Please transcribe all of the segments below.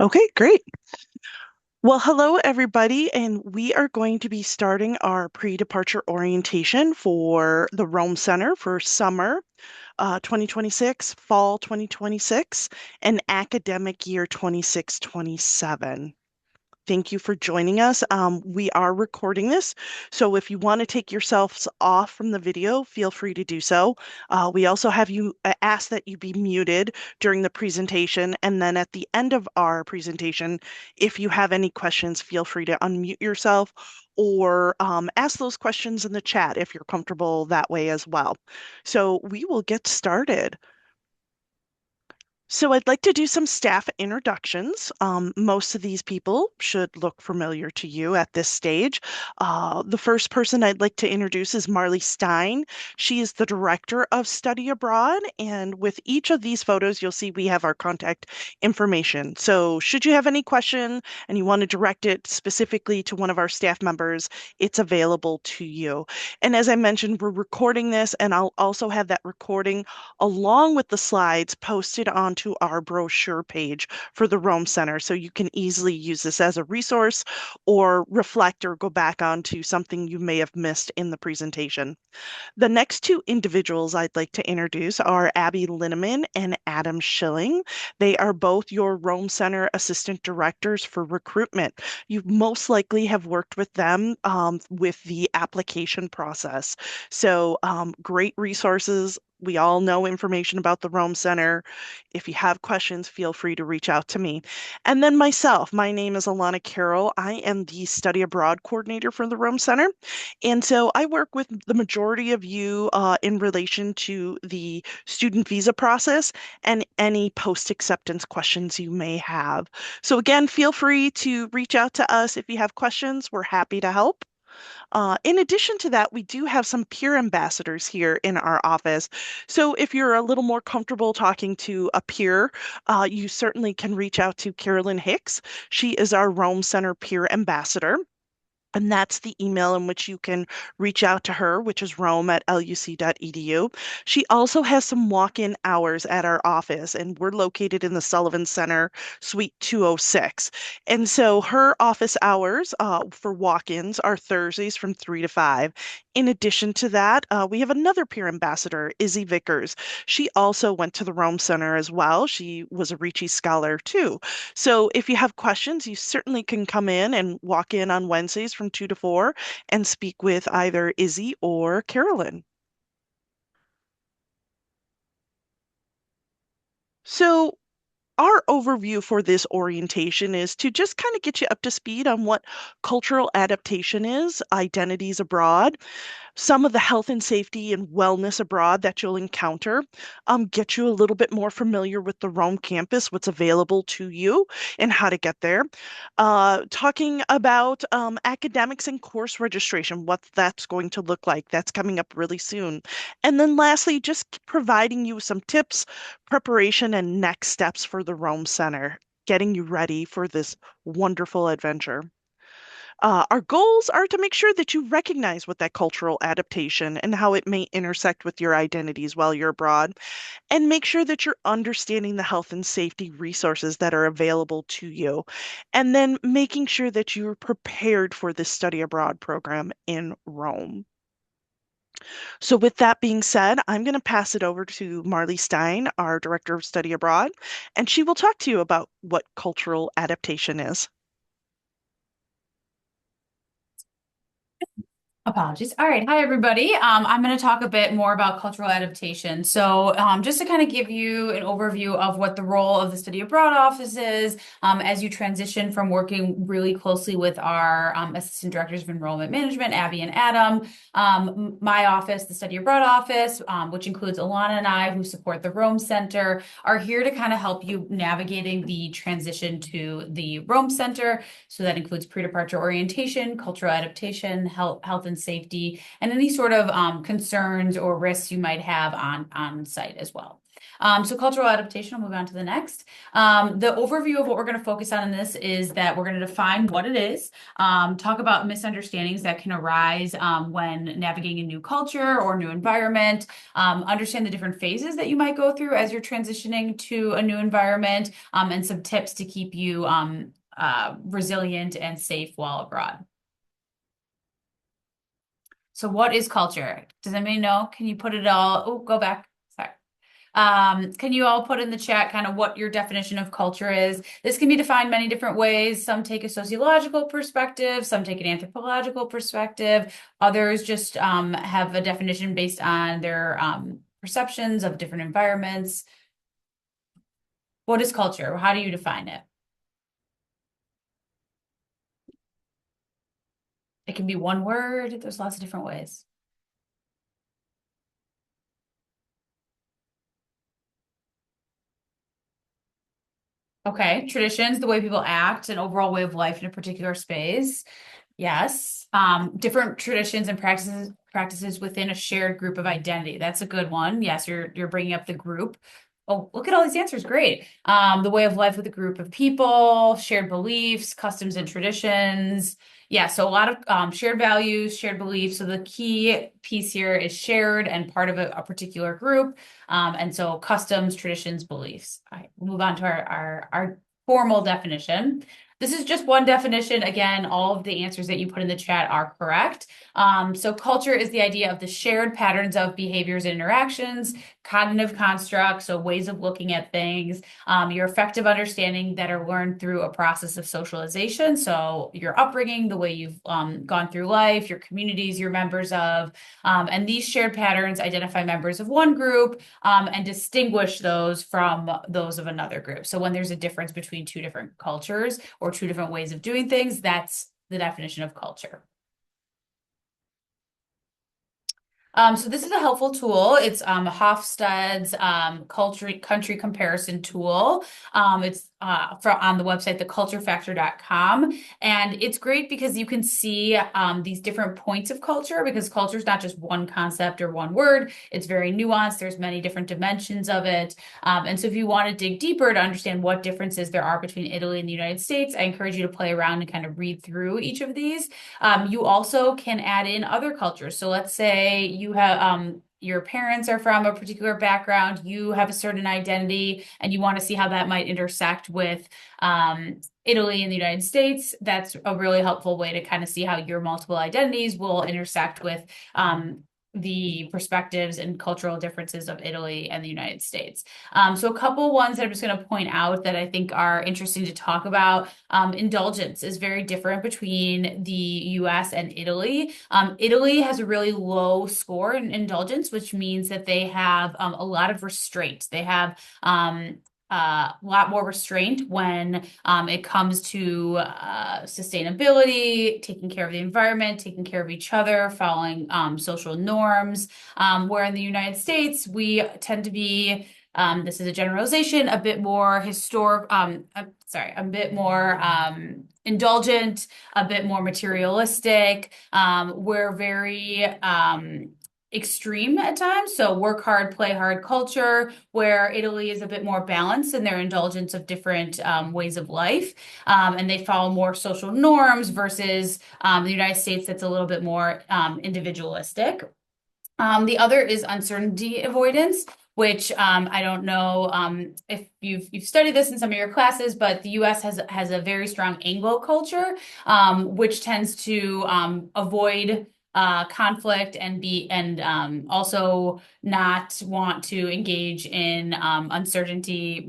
Okay, great. Well, hello, everybody, and we are going to be starting our pre-departure orientation for the Rome Center for summer 2026, fall 2026, and academic year 26-27. Thank you for joining us. We are recording this, so if you want to take yourselves off from the video, feel free to do so. We also have you ask that you be muted during the presentation, and then at the end of our presentation, if you have any questions, feel free to unmute yourself or ask those questions in the chat if you're comfortable that way as well. So we will get started. So I'd like to do some staff introductions. Most of these people should look familiar to you at this stage. The first person I'd like to introduce is Marley Stein. She is the Director of Study Abroad, and with each of these photos, you'll see we have our contact information. So should you have any question and you want to direct it specifically to one of our staff members, it's available to you. And as I mentioned, we're recording this, and I'll also have that recording along with the slides posted onto our brochure page for the Rome Center. So you can easily use this as a resource or reflect or go back onto something you may have missed in the presentation. The next two individuals I'd like to introduce are Abby Linneman and Adam Schilling. They are both your Rome Center Assistant Directors for Recruitment. You most likely have worked with them with the application process. So great resources. We all know information about the Rome Center. If you have questions, feel free to reach out to me. And then myself, my name is Alana Carroll. I am the Study Abroad Coordinator for the Rome Center. And so I work with the majority of you in relation to the student visa process and any post-acceptance questions you may have. So again, feel free to reach out to us if you have questions. We're happy to help. In addition to that, we do have some peer ambassadors here in our office. So if you're a little more comfortable talking to a peer, you certainly can reach out to Carolyn Hicks. She is our Rome Center peer ambassador. And that's the email in which you can reach out to her, which is rome@luc.edu. She also has some walk-in hours at our office, and we're located in the Sullivan Center, Suite 206. And so her office hours for walk-ins are Thursdays from 3 to 5. In addition to that, we have another peer ambassador, Izzy Vickers. She also went to the Rome Center as well. She was a Ricci Scholar too. So if you have questions, you certainly can come in and walk in on Wednesdays from 2 to 4 and speak with either Izzy or Carolyn. So our overview for this orientation is to just kind of get you up to speed on what cultural adaptation is, identities abroad, some of the health and safety and wellness abroad that you'll encounter, get you a little bit more familiar with the Rome campus, what's available to you, and how to get there. Talking about academics and course registration, what that's going to look like. That's coming up really soon. And then lastly, just providing you some tips, preparation, and next steps for the Rome Center, getting you ready for this wonderful adventure. Our goals are to make sure that you recognize what that cultural adaptation and how it may intersect with your identities while you're abroad, and make sure that you're understanding the health and safety resources that are available to you, and then making sure that you're prepared for this study abroad program in Rome. So with that being said, I'm going to pass it over to Marley Stein, our Director of Study Abroad, and she will talk to you about what cultural adaptation is. Apologies. All right. Hi, everybody. I'm going to talk a bit more about cultural adaptation. So, just to kind of give you an overview of what the role of the Study Abroad Office is, as you transition from working really closely with our Assistant Directors of Enrollment Management, Abby and Adam, my office, the Study Abroad Office, which includes Alana and I, who support the Rome Center, are here to kind of help you navigating the transition to the Rome Center. So that includes pre-departure orientation, cultural adaptation, health and safety, and any sort of concerns or risks you might have on site as well. So cultural adaptation, I'll move on to the next. The overview of what we're going to focus on in this is that we're going to define what it is, talk about misunderstandings that can arise when navigating a new culture or new environment, understand the different phases that you might go through as you're transitioning to a new environment, and some tips to keep you resilient and safe while abroad. So what is culture? Does anybody know? Can you put it all? Oh, go back. Sorry. Can you all put in the chat kind of what your definition of culture is? This can be defined many different ways. Some take a sociological perspective, some take an anthropological perspective. Others just have a definition based on their perceptions of different environments. What is culture? How do you define it? It can be one word. There's lots of different ways. Okay, traditions, the way people act, an overall way of life in a particular space. Yes. Different traditions and practices within a shared group of identity. That's a good one. Yes, you're bringing up the group. Oh, look at all these answers. Great. The way of life with a group of people, shared beliefs, customs and traditions. Yeah, so a lot of shared values, shared beliefs. So the key piece here is shared and part of a particular group. And so customs, traditions, beliefs. All right, we'll move on to our formal definition. This is just one definition. Again, all of the answers that you put in the chat are correct. So culture is the idea of the shared patterns of behaviors and interactions, cognitive constructs, so ways of looking at things, your effective understanding that are learned through a process of socialization. So your upbringing, the way you've gone through life, your communities you're members of, and these shared patterns identify members of one group and distinguish those from those of another group. So when there's a difference between two different cultures or two different ways of doing things, that's the definition of culture. So this is a helpful tool. It's Hofstede's country comparison tool. It's on the website, theculturefactor.com. And it's great because you can see these different points of culture, because culture is not just one concept or one word. It's very nuanced. There's many different dimensions of it. And so if you want to dig deeper to understand what differences there are between Italy and the United States, I encourage you to play around and kind of read through each of these. You also can add in other cultures. So let's say you have your parents are from a particular background, you have a certain identity, and you want to see how that might intersect with Italy and the United States. That's a really helpful way to kind of see how your multiple identities will intersect with the perspectives and cultural differences of Italy and the United States. So a couple ones that I'm just going to point out that I think are interesting to talk about. Indulgence is very different between the US and Italy. Italy has a really low score in indulgence, which means that they have a lot of restraint. They have a lot more restraint when it comes to sustainability, taking care of the environment, taking care of each other, following social norms. Where in the United States, we tend to be, this is a generalization, a bit more a bit more indulgent, a bit more materialistic. We're very extreme at times. So work hard, play hard culture, where Italy is a bit more balanced in their indulgence of different ways of life. And they follow more social norms versus the United States that's a little bit more individualistic. The other is uncertainty avoidance, which I don't know if you've studied this in some of your classes, but the U.S. has a very strong Anglo culture, which tends to avoid conflict and also not want to engage in uncertainty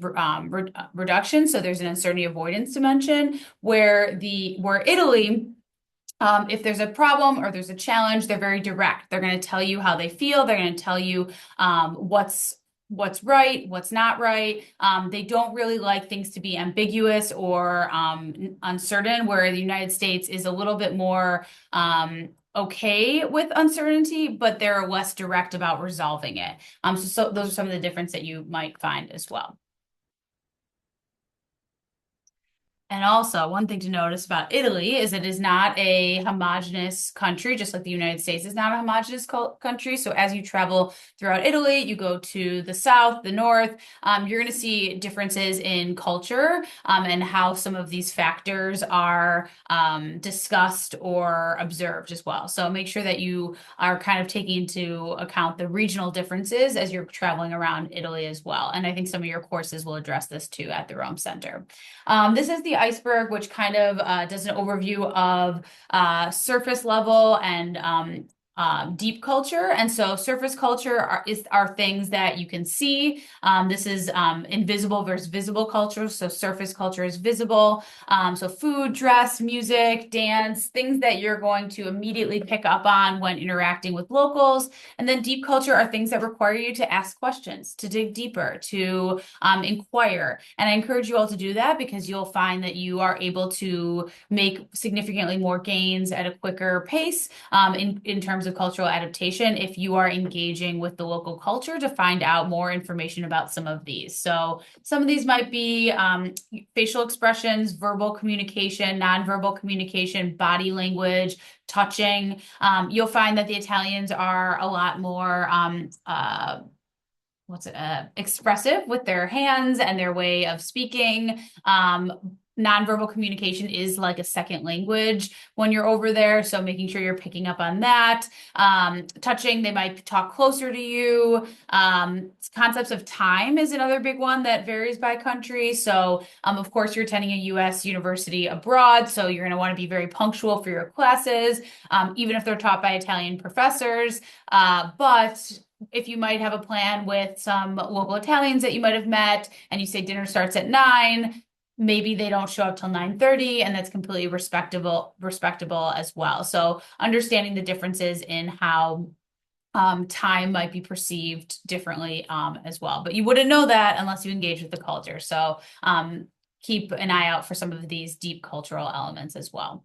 reduction. So there's an uncertainty avoidance dimension where Italy, if there's a problem or there's a challenge, they're very direct. They're going to tell you how they feel. They're going to tell you what's right, what's not right. They don't really like things to be ambiguous or uncertain, where the United States is a little bit more okay with uncertainty, but they're less direct about resolving it. So those are some of the difference that you might find as well. And And also, one thing to notice about Italy is it is not a homogenous country, just like the United States is not a homogenous country. So as you travel throughout Italy, you go to the south, the north, you're going to see differences in culture, and how some of these factors are discussed or observed as well. So make sure that you are kind of taking into account the regional differences as you're traveling around Italy as well. And I think some of your courses will address this too at the Rome Center. This is the iceberg, which kind of does an overview of surface level and deep culture. And so surface culture are things that you can see. This is invisible versus visible culture. So surface culture is visible. So food, dress, music, dance, things that you're going to immediately pick up on when interacting with locals. And then deep culture are things that require you to ask questions, to dig deeper, to inquire. And I encourage you all to do that because you'll find that you are able to make significantly more gains at a quicker pace in terms of cultural adaptation if you are engaging with the local culture to find out more information about some of these. So some of these might be facial expressions, verbal communication, nonverbal communication, body language, touching. You'll find that the Italians are a lot more expressive with their hands and their way of speaking. Nonverbal communication is like a second language when you're over there. So making sure you're picking up on that. Touching, they might talk closer to you. Concepts of time is another big one that varies by country. So, of course, you're attending a US university abroad. So you're going to want to be very punctual for your classes, even if they're taught by Italian professors. But if you might have a plan with some local Italians that you might have met and you say dinner starts at 9, maybe they don't show up till 9:30, and that's completely respectable as well. So understanding the differences in how time might be perceived differently as well. But you wouldn't know that unless you engage with the culture. So keep an eye out for some of these deep cultural elements as well.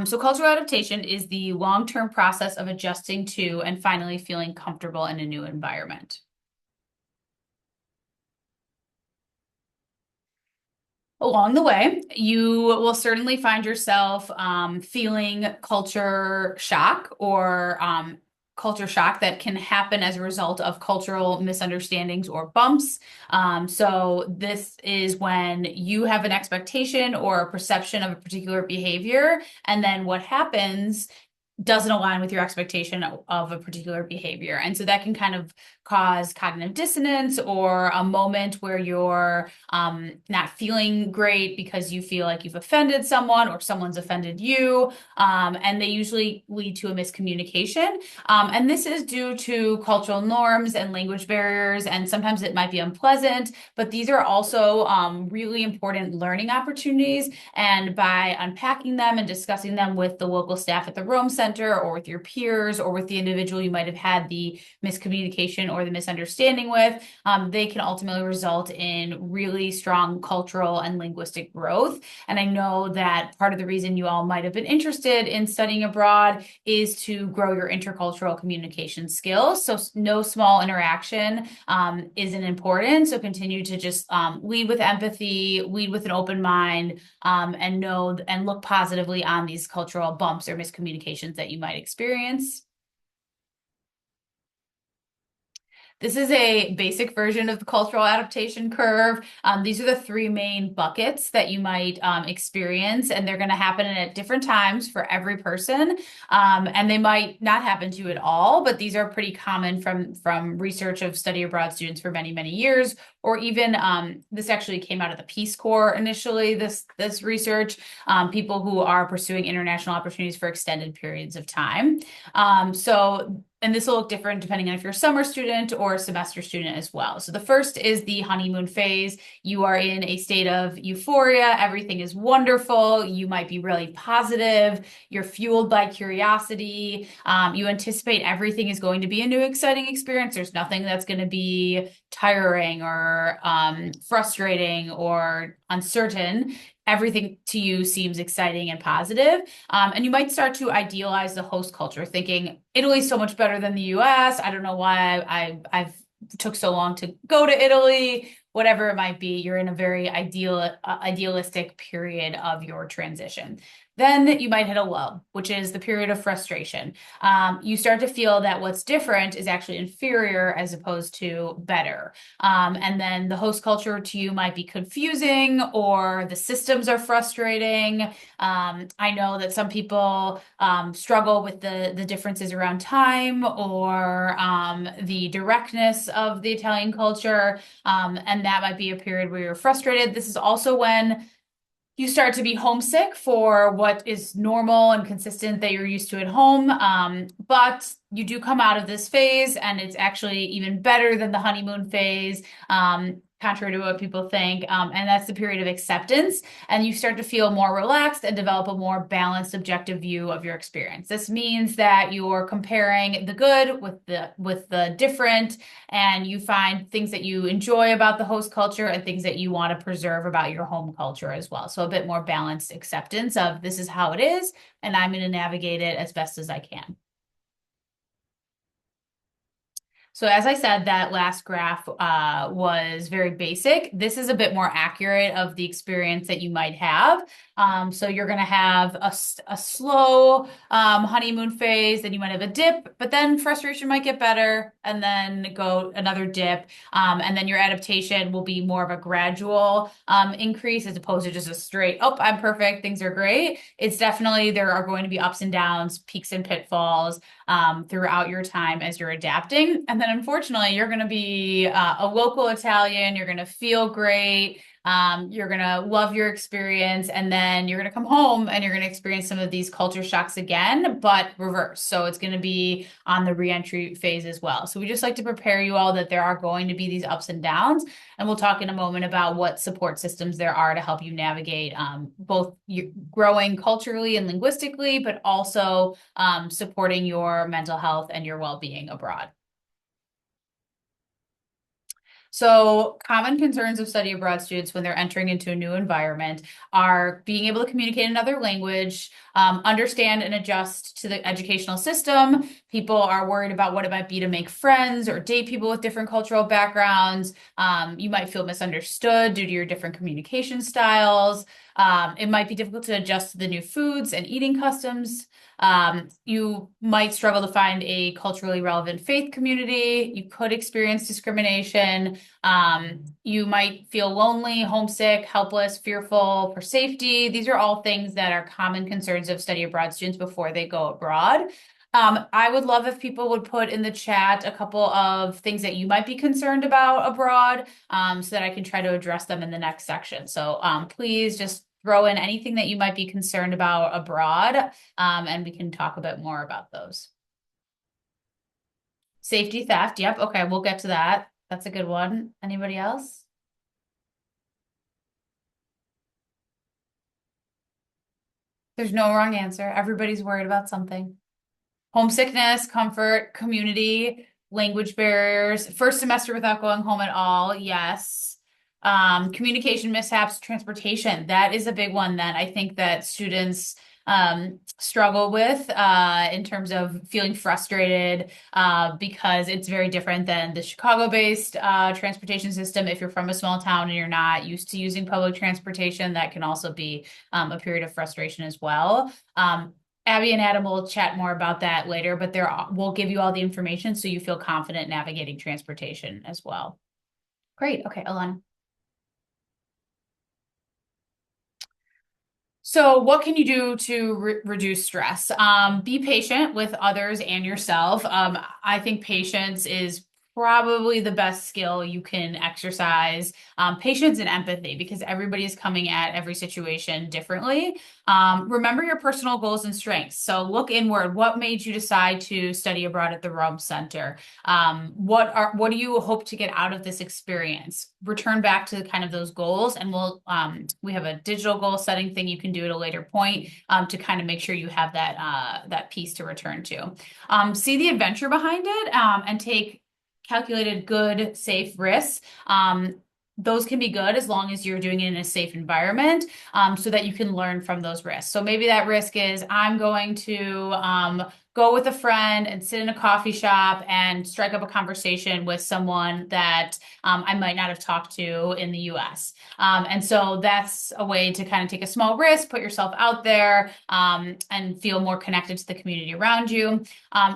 So cultural adaptation is the long-term process of adjusting to and finally feeling comfortable in a new environment. Along the way, you will certainly find yourself feeling culture shock or culture shock that can happen as a result of cultural misunderstandings or bumps. So this is when you have an expectation or a perception of a particular behavior, and then what happens doesn't align with your expectation of a particular behavior. And so that can kind of cause cognitive dissonance or a moment where you're not feeling great because you feel like you've offended someone or someone's offended you. And they usually lead to a miscommunication. And this is due to cultural norms and language barriers. And sometimes it might be unpleasant, but these are also really important learning opportunities. And by unpacking them and discussing them with the local staff at the Rome Center or with your peers or with the individual you might have had the miscommunication or the misunderstanding with, they can ultimately result in really strong cultural and linguistic growth. And I know that part of the reason you all might have been interested in studying abroad is to grow your intercultural communication skills. So no small interaction isn't important. So continue to just lead with empathy, lead with an open mind, and know and look positively on these cultural bumps or miscommunications that you might experience. This is a basic version of the cultural adaptation curve. These are the three main buckets that you might experience, and they're going to happen at different times for every person. And they might not happen to you at all, but these are pretty common from research of study abroad students for many, many years, or even this actually came out of the Peace Corps initially, this research, people who are pursuing international opportunities for extended periods of time. And this will look different depending on if you're a summer student or a semester student as well. So the first is the honeymoon phase. You are in a state of euphoria. Everything is wonderful. You might be really positive. You're fueled by curiosity. You anticipate everything is going to be a new, exciting experience. There's nothing that's going to be tiring or frustrating or uncertain. Everything to you seems exciting and positive. And you might start to idealize the host culture, thinking Italy's so much better than the US. I don't know why I've took so long to go to Italy. whatever it might be, you're in a very idealistic period of your transition. Then you might hit a lull, which is the period of frustration. You start to feel that what's different is actually inferior as opposed to better. And then the host culture to you might be confusing, or the systems are frustrating. I know that some people struggle with the differences around time, or the directness of the Italian culture. And that might be a period where you're frustrated. This is also when you start to be homesick for what is normal and consistent that you're used to at home. But you do come out of this phase, and it's actually even better than the honeymoon phase, contrary to what people think. And that's the period of acceptance. And you start to feel more relaxed and develop a more balanced, objective view of your experience. This means that you're comparing the good with the different, and you find things that you enjoy about the host culture and things that you want to preserve about your home culture as well. So a bit more balanced acceptance of this is how it is, and I'm going to navigate it as best as I can. So as I said, that last graph was very basic. This is a bit more accurate of the experience that you might have. So you're going to have a slow honeymoon phase, then you might have a dip, but then frustration might get better, and then go another dip. And then your adaptation will be more of a gradual increase as opposed to just a straight, oh, I'm perfect, things are great. It's definitely, there are going to be ups and downs, peaks and pitfalls throughout your time as you're adapting. And then unfortunately, you're going to be a local Italian. You're going to feel great. You're going to love your experience. And then you're going to come home and you're going to experience some of these culture shocks again, but reverse. So it's going to be on the reentry phase as well. So we just like to prepare you all that there are going to be these ups and downs. And we'll talk in a moment about what support systems there are to help you navigate both growing culturally and linguistically, but also supporting your mental health and your well-being abroad. So, common concerns of study abroad students when they're entering into a new environment are being able to communicate another language, understand and adjust to the educational system. People are worried about what it might be to make friends or date people with different cultural backgrounds. You might feel misunderstood due to your different communication styles. It might be difficult to adjust to the new foods and eating customs. You might struggle to find a culturally relevant faith community. You could experience discrimination. You might feel lonely, homesick, helpless, fearful for safety. These are all things that are common concerns of study abroad students before they go abroad. I would love if people would put in the chat a couple of things that you might be concerned about abroad, so that I can try to address them in the next section. So please just throw in anything that you might be concerned about abroad, and we can talk a bit more about those. Safety theft. Yep. Okay, we'll get to that. That's a good one. Anybody else? There's no wrong answer. Everybody's worried about something. Homesickness, comfort, community, language barriers, first semester without going home at all. Yes. Communication mishaps, transportation. That is a big one that I think that students struggle with in terms of feeling frustrated because it's very different than the Chicago-based transportation system. If you're from a small town and you're not used to using public transportation, that can also be a period of frustration as well. Abby and Adam will chat more about that later, but we'll give you all the information so you feel confident navigating transportation as well. Great. Okay, Alana. So what can you do to reduce stress? Be patient with others and yourself. I think patience is probably the best skill you can exercise. Patience and empathy, because everybody is coming at every situation differently. Remember your personal goals and strengths. So look inward. What made you decide to study abroad at the Rome Center? What do you hope to get out of this experience? Return back to kind of those goals, and we have a digital goal setting thing you can do at a later point to kind of make sure you have that piece to return to. See the adventure behind it, and take calculated, good, safe risks. Those can be good as long as you're doing it in a safe environment, so that you can learn from those risks. So maybe that risk is I'm going to go with a friend and sit in a coffee shop and strike up a conversation with someone that I might not have talked to in the US. And so that's a way to kind of take a small risk, put yourself out there, and feel more connected to the community around you.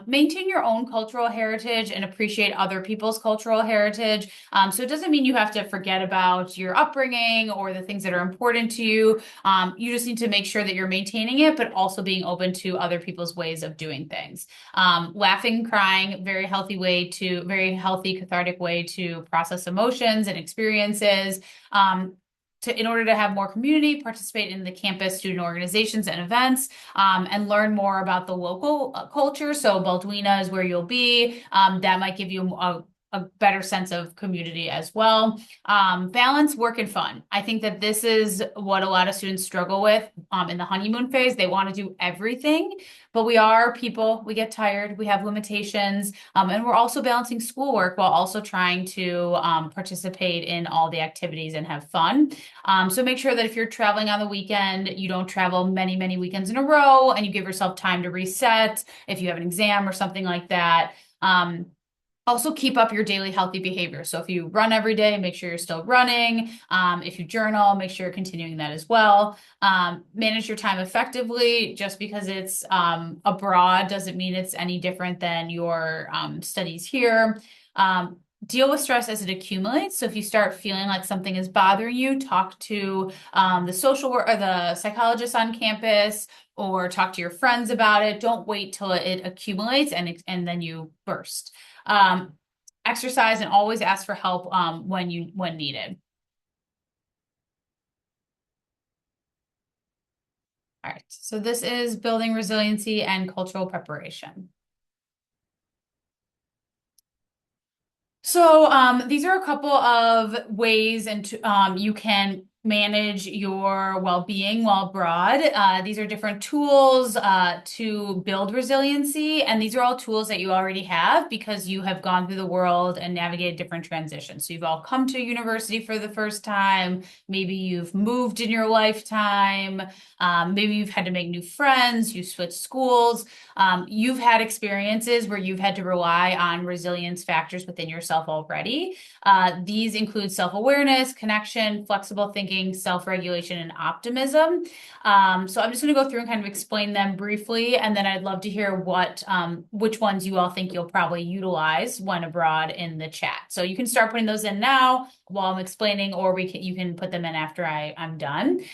Maintain your own cultural heritage and appreciate other people's cultural heritage. So it doesn't mean you have to forget about your upbringing or the things that are important to you. You just need to make sure that you're maintaining it, but also being open to other people's ways of doing things. Laughing and crying, very healthy, cathartic way to process emotions and experiences. In order to have more community, participate in the campus student organizations and events, and learn more about the local culture. So Balduina is where you'll be. That might give you a better sense of community as well. Balance work and fun. I think that this is what a lot of students struggle with in the honeymoon phase. They want to do everything, but we are people. We get tired. We have limitations. And we're also balancing schoolwork while also trying to participate in all the activities and have fun. So make sure that if you're traveling on the weekend, you don't travel many, many weekends in a row and you give yourself time to reset if you have an exam or something like that. Also keep up your daily healthy behavior. So if you run every day, make sure you're still running. If you journal, make sure you're continuing that as well. Manage your time effectively. Just because it's abroad doesn't mean it's any different than your studies here. Deal with stress as it accumulates. So if you start feeling like something is bothering you, talk to the social work or the psychologist on campus, or talk to your friends about it. Don't wait till it accumulates and then you burst. Um, Exercise and always ask for help when needed. All right, so this is building resiliency and cultural preparation. So these are a couple of ways and you can manage your well-being while abroad. These are different tools to build resiliency, and these are all tools that you already have because you have gone through the world and navigated different transitions. So you've all come to university for the first time. Maybe you've moved in your lifetime. Maybe you've had to make new friends. You switched schools. You've had experiences where you've had to rely on resilience factors within yourself already. These include self-awareness, connection, flexible thinking, self-regulation, and optimism. So I'm just going to go through and kind of explain them briefly, and then I'd love to hear which ones you all think you'll probably utilize when abroad in the chat. So you can start putting those in now while I'm explaining, or you can put them in after I'm done.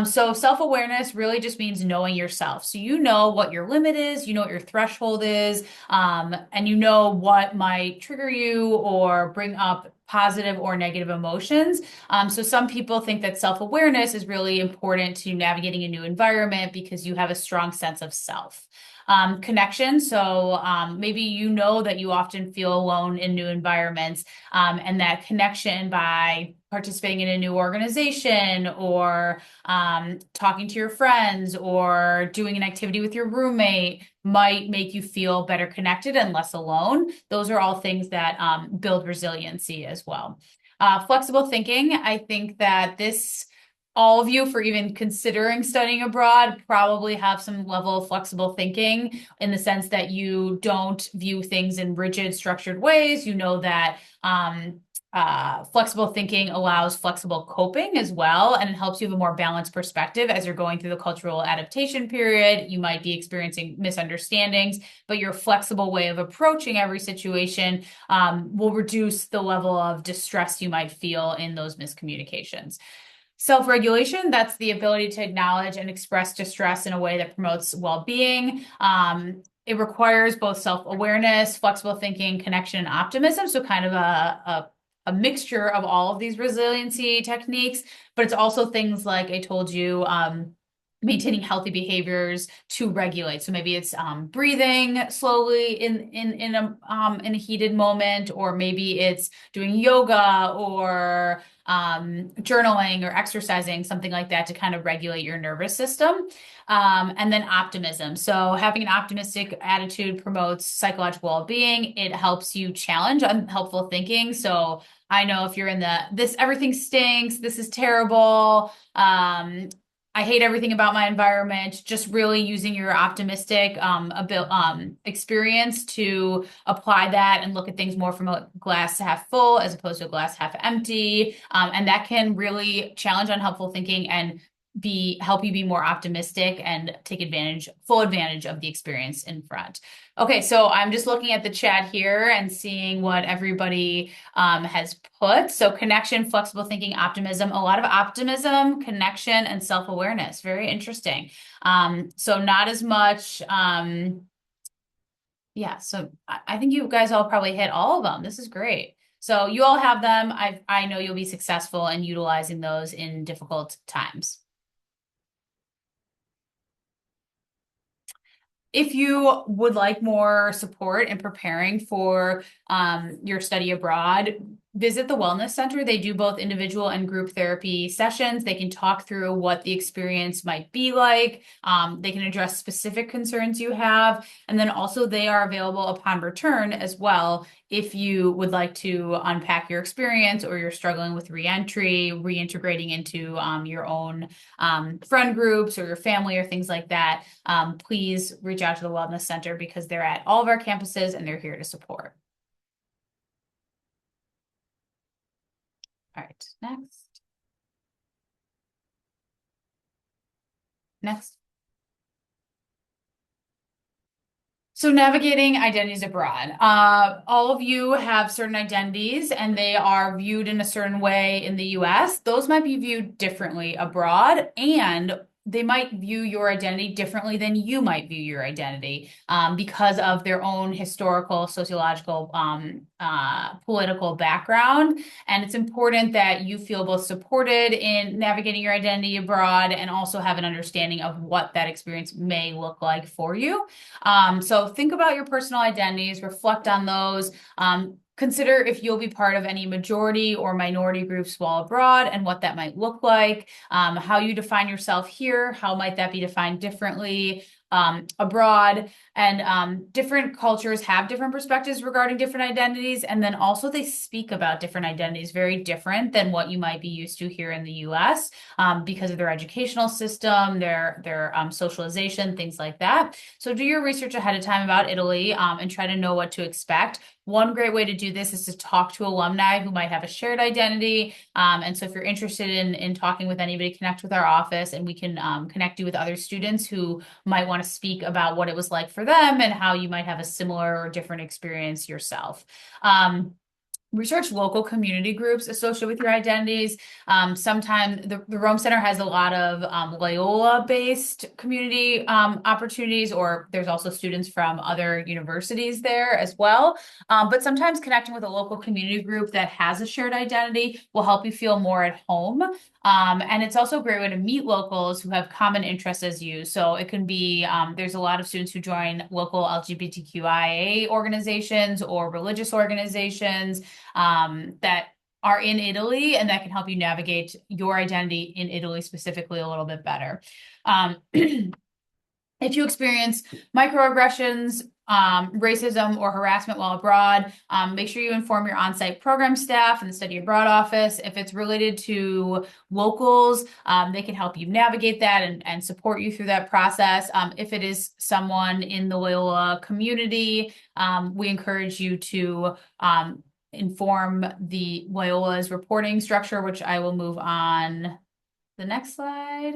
So self-awareness really just means knowing yourself. So you know what your limit is, you know what your threshold is, and you know what might trigger you or bring up positive or negative emotions. So some people think that self-awareness is really important to navigating a new environment because you have a strong sense of self. Connection. So maybe you know that you often feel alone in new environments, and that connection by participating in a new organization or talking to your friends or doing an activity with your roommate might make you feel better connected and less alone. Those are all things that build resiliency as well. Flexible thinking. I think that all of you, for even considering studying abroad, probably have some level of flexible thinking in the sense that you don't view things in rigid, structured ways. You know that flexible thinking allows flexible coping as well, and it helps you have a more balanced perspective as you're going through the cultural adaptation period. You might be experiencing misunderstandings, but your flexible way of approaching every situation will reduce the level of distress you might feel in those miscommunications. Self-regulation, that's the ability to acknowledge and express distress in a way that promotes well-being. It requires both self-awareness, flexible thinking, connection, and optimism. So kind of a mixture of all of these resiliency techniques, but it's also things like I told you, maintaining healthy behaviors to regulate. So maybe it's breathing slowly in a heated moment, or maybe it's doing yoga or journaling or exercising, something like that to kind of regulate your nervous system. And then optimism. So having an optimistic attitude promotes psychological well-being. It helps you challenge unhelpful thinking. So I know if you're in this everything stinks, this is terrible. I hate everything about my environment. Just really using your optimistic experience to apply that and look at things more from a glass half full as opposed to a glass half empty. And that can really challenge unhelpful thinking and be help you be more optimistic and take full advantage of the experience in front. Okay, so I'm just looking at the chat here and seeing what everybody has put. So connection, flexible thinking, optimism, a lot of optimism, connection, and self-awareness. Very interesting. So not as much. Yeah, so I think you guys all probably hit all of them. This is great. So you all have them. I know you'll be successful in utilizing those in difficult times. If you would like more support in preparing for your study abroad, visit the Wellness Center. They do both individual and group therapy sessions. They can talk through what the experience might be like. They can address specific concerns you have. And then also they are available upon return as well if you would like to unpack your experience or you're struggling with reentry, reintegrating into your own friend groups or your family or things like that. Please reach out to the Wellness Center because they're at all of our campuses and they're here to support. All right, next. Next. So navigating identities abroad. All of you have certain identities and they are viewed in a certain way in the US. Those might be viewed differently abroad, and they might view your identity differently than you might view your identity because of their own historical, sociological, political background. And it's important that you feel both supported in navigating your identity abroad and also have an understanding of what that experience may look like for you. So think about your personal identities, reflect on those. Consider if you'll be part of any majority or minority groups while abroad and what that might look like, how you define yourself here, how might that be defined differently abroad. And different cultures have different perspectives regarding different identities. And then also they speak about different identities very different than what you might be used to here in the US because of their educational system, their socialization, things like that. So do your research ahead of time about Italy and try to know what to expect. One great way to do this is to talk to alumni who might have a shared identity. And so if you're interested in talking with anybody, connect with our office and we can connect you with other students who might want to speak about what it was like for them and how you might have a similar or different experience yourself. Research local community groups associated with your identities. Sometimes the Rome Center has a lot of Loyola-based community opportunities, or there's also students from other universities there as well. But sometimes connecting with a local community group that has a shared identity will help you feel more at home. And it's also a great way to meet locals who have common interests as you. So it can be, there's a lot of students who join local LGBTQIA organizations or religious organizations that are in Italy and that can help you navigate your identity in Italy specifically a little bit better. If you experience microaggressions, racism, or harassment while abroad, make sure you inform your on-site program staff and the study abroad office. If it's related to locals, they can help you navigate that and support you through that process. If it is someone in the Loyola community, we encourage you to inform the Loyola's reporting structure, which I will move on the next slide.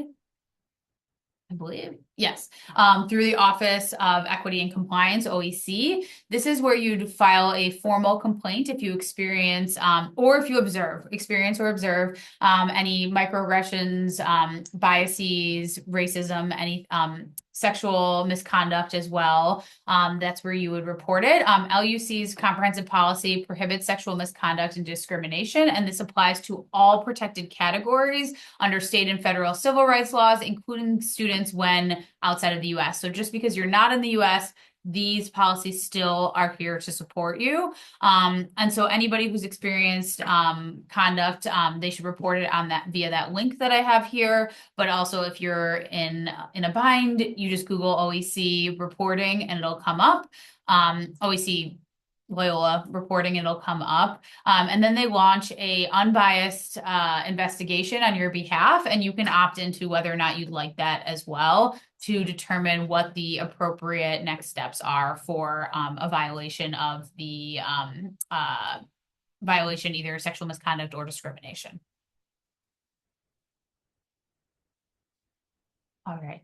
I believe. Yes. Through the Office of Equity and Compliance, OEC. This is where you'd file a formal complaint if you experience or if you experience or observe any microaggressions, biases, racism, any sexual misconduct as well. That's where you would report it. LUC's comprehensive policy prohibits sexual misconduct and discrimination, and this applies to all protected categories under state and federal civil rights laws, including students when outside of the US. So just because you're not in the US, these policies still are here to support you. And so anybody who's experienced conduct, they should report it on that via that link that I have here. But also if you're in a bind, you just Google OEC reporting and it'll come up. OEC Loyola reporting, it'll come up. And then they launch a unbiased investigation on your behalf, and you can opt into whether or not you'd like that as well to determine what the appropriate next steps are for a violation of the violation, either sexual misconduct or discrimination. All right.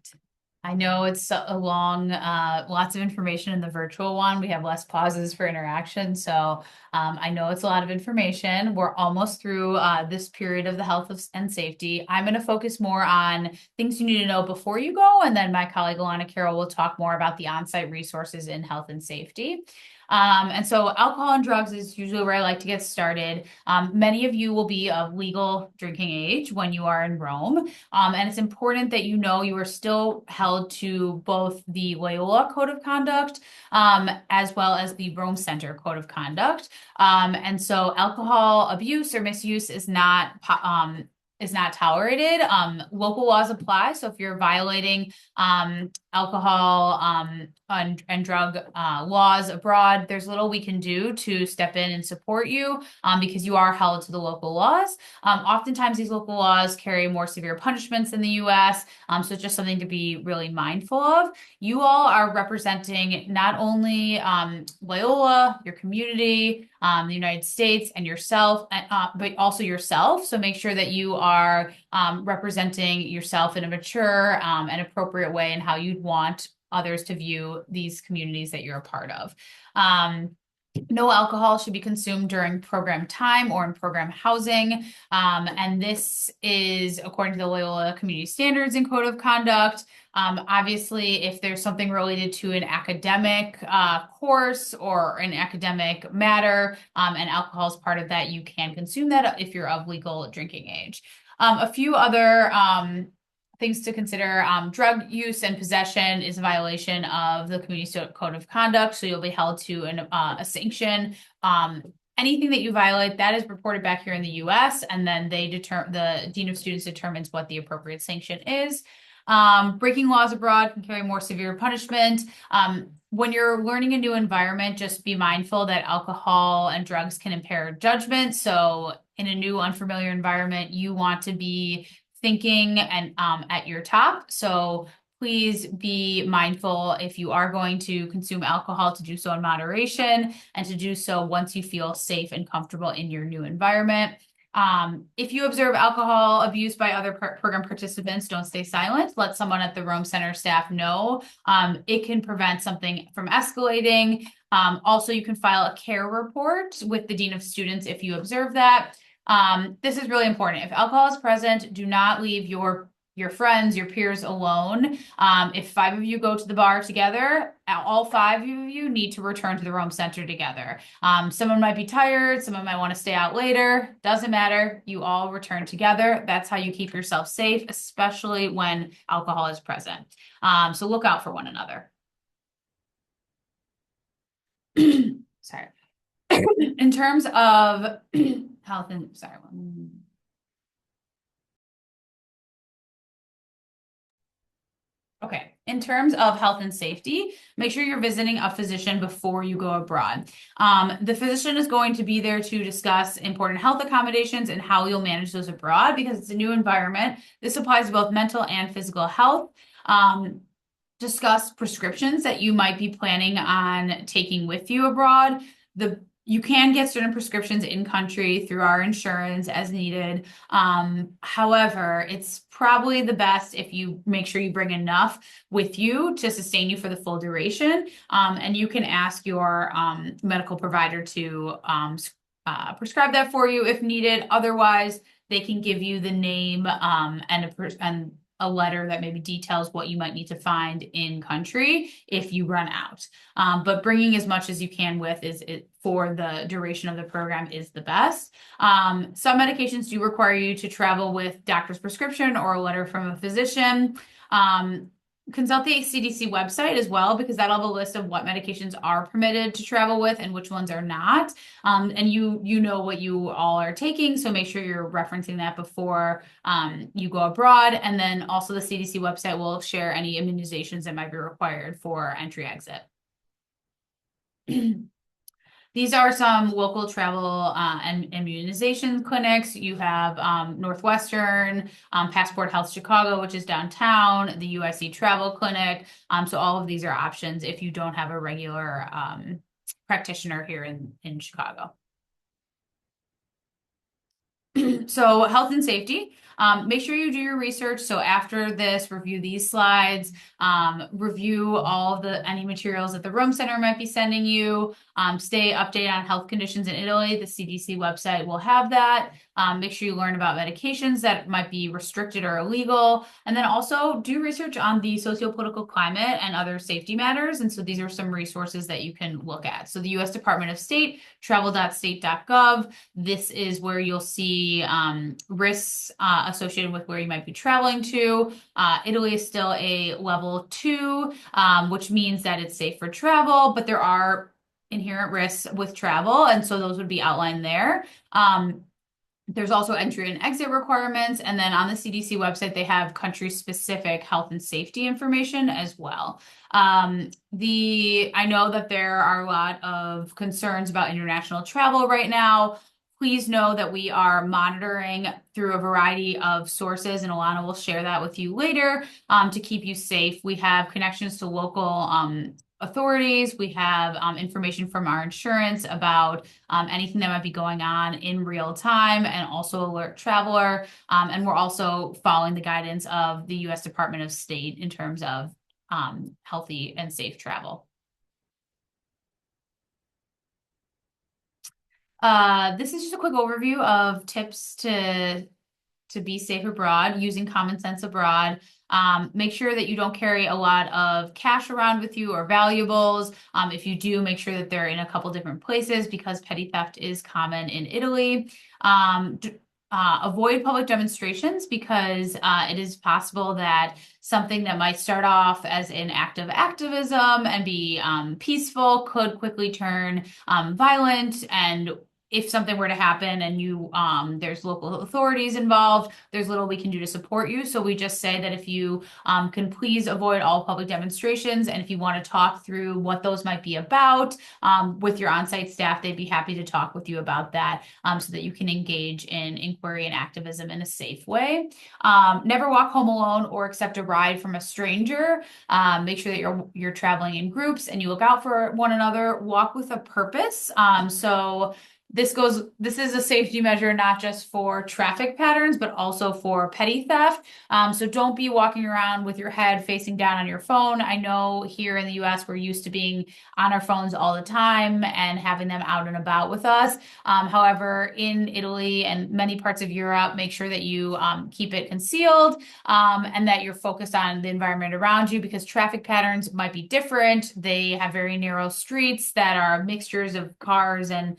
I know it's a long, lots of information in the virtual one. We have less pauses for interaction. So I know it's a lot of information. We're almost through this period of the and safety. I'm going to focus more on things you need to know before you go. And then my colleague Alana Carroll will talk more about the on-site resources in health and safety. And so alcohol and drugs is usually where I like to get started. Many of you will be of legal drinking age when you are in Rome. And it's important that you know you are still held to both the Loyola Code of Conduct as well as the Rome Center Code of Conduct. And so alcohol abuse or misuse is not tolerated. Local laws apply. So if you're violating alcohol and drug laws abroad, there's little we can do to step in and support you because you are held to the local laws. Oftentimes, these local laws carry more severe punishments than the US, so it's just something to be really mindful of. You all are representing not only Loyola, your community, the United States, and yourself, but also yourself. So make sure that you are representing yourself in a mature and appropriate way in how you'd want others to view these communities that you're a part of. No alcohol should be consumed during program time or in program housing. And this is according to the Loyola Community Standards and Code of Conduct. Obviously, if there's something related to an academic course or an academic matter, and alcohol is part of that, you can consume that if you're of legal drinking age. A few other things to consider. Drug use and possession is a violation of the community code of conduct, so you'll be held to a sanction. Anything that you violate, that is reported back here in the US, and then the Dean of Students determines what the appropriate sanction is. Breaking laws abroad can carry more severe punishment. When you're learning a new environment, just be mindful that alcohol and drugs can impair judgment. So in a new unfamiliar environment, you want to be thinking and at your top. So please be mindful if you are going to consume alcohol to do so in moderation and to do so once you feel safe and comfortable in your new environment. If you observe alcohol abuse by other program participants, don't stay silent. Let someone at the Rome Center staff know. It can prevent something from escalating. Also, you can file a care report with the Dean of Students if you observe that. This is really important. If alcohol is present, do not leave your friends, your peers alone. If 5 of you go to the bar together, all 5 of you need to return to the Rome Center together. Someone might be tired, someone might want to stay out later. Doesn't matter. You all return together. That's how you keep yourself safe, especially when alcohol is present. So look out for one another. Sorry. In terms of health and sorry. Okay, in terms of health and safety, make sure you're visiting a physician before you go abroad. The physician is going to be there to discuss important health accommodations and how you'll manage those abroad because it's a new environment. This applies to both mental and physical health. Discuss prescriptions that you might be planning on taking with you abroad. You can get certain prescriptions in country through our insurance as needed. However, it's probably the best if you make sure you bring enough with you to sustain you for the full duration. And you can ask your medical provider to prescribe that for you if needed. Otherwise, they can give you the name and a letter that maybe details what you might need to find in country if you run out. But bringing as much as you can with for the duration of the program is the best. Some medications do require you to travel with doctor's prescription or a letter from a physician. Consult the CDC website as well because that'll have a list of what medications are permitted to travel with and which ones are not. And you know what you all are taking, so make sure you're referencing that before you go abroad. And then also the CDC website will share any immunizations that might be required for entry/exit. These are some local travel and immunization clinics. You have Northwestern, Passport Health Chicago, which is downtown, the UIC Travel Clinic. So all of these are options if you don't have a regular practitioner here in Chicago. So health and safety. Make sure you do your research. So after this, review these slides, review all of the any materials that the Rome Center might be sending you. Stay updated on health conditions in Italy. The CDC website will have that. Make sure you learn about medications that might be restricted or illegal. And then also do research on the socio-political climate and other safety matters. And so these are some resources that you can look at. So the U.S. Department of State, travel.state.gov. This is where you'll see risks associated with where you might be traveling to. Italy is still a level 2, which means that it's safe for travel, but there are inherent risks with travel, and so those would be outlined there. There's also entry and exit requirements, and then on the CDC website, they have country-specific health and safety information as well. I know that there are a lot of concerns about international travel right now. Please know that we are monitoring through a variety of sources, and Alana will share that with you later to keep you safe. We have connections to local authorities. We have information from our insurance about anything that might be going on in real time and also alert traveler. And we're also following the guidance of the U.S. Department of State in terms of healthy and safe travel. This is just a quick overview of tips to be safe abroad, using common sense abroad. Make sure that you don't carry a lot of cash around with you or valuables. If you do, make sure that they're in a couple different places because petty theft is common in Italy. Avoid public demonstrations because it is possible that something that might start off as an act of activism and be peaceful could quickly turn violent. And if something were to happen and there's local authorities involved, there's little we can do to support you. So we just say that if you can please avoid all public demonstrations, and if you want to talk through what those might be about with your on-site staff, they'd be happy to talk with you about that so that you can engage in inquiry and activism in a safe way. Never walk home alone or accept a ride from a stranger. Make sure that you're traveling in groups and you look out for one another. Walk with a purpose. This is a safety measure, not just for traffic patterns, but also for petty theft. So don't be walking around with your head facing down on your phone. I know here in the US, we're used to being on our phones all the time and having them out and about with us. However, in Italy and many parts of Europe, make sure that you keep it concealed and that you're focused on the environment around you because traffic patterns might be different. They have very narrow streets that are mixtures of cars and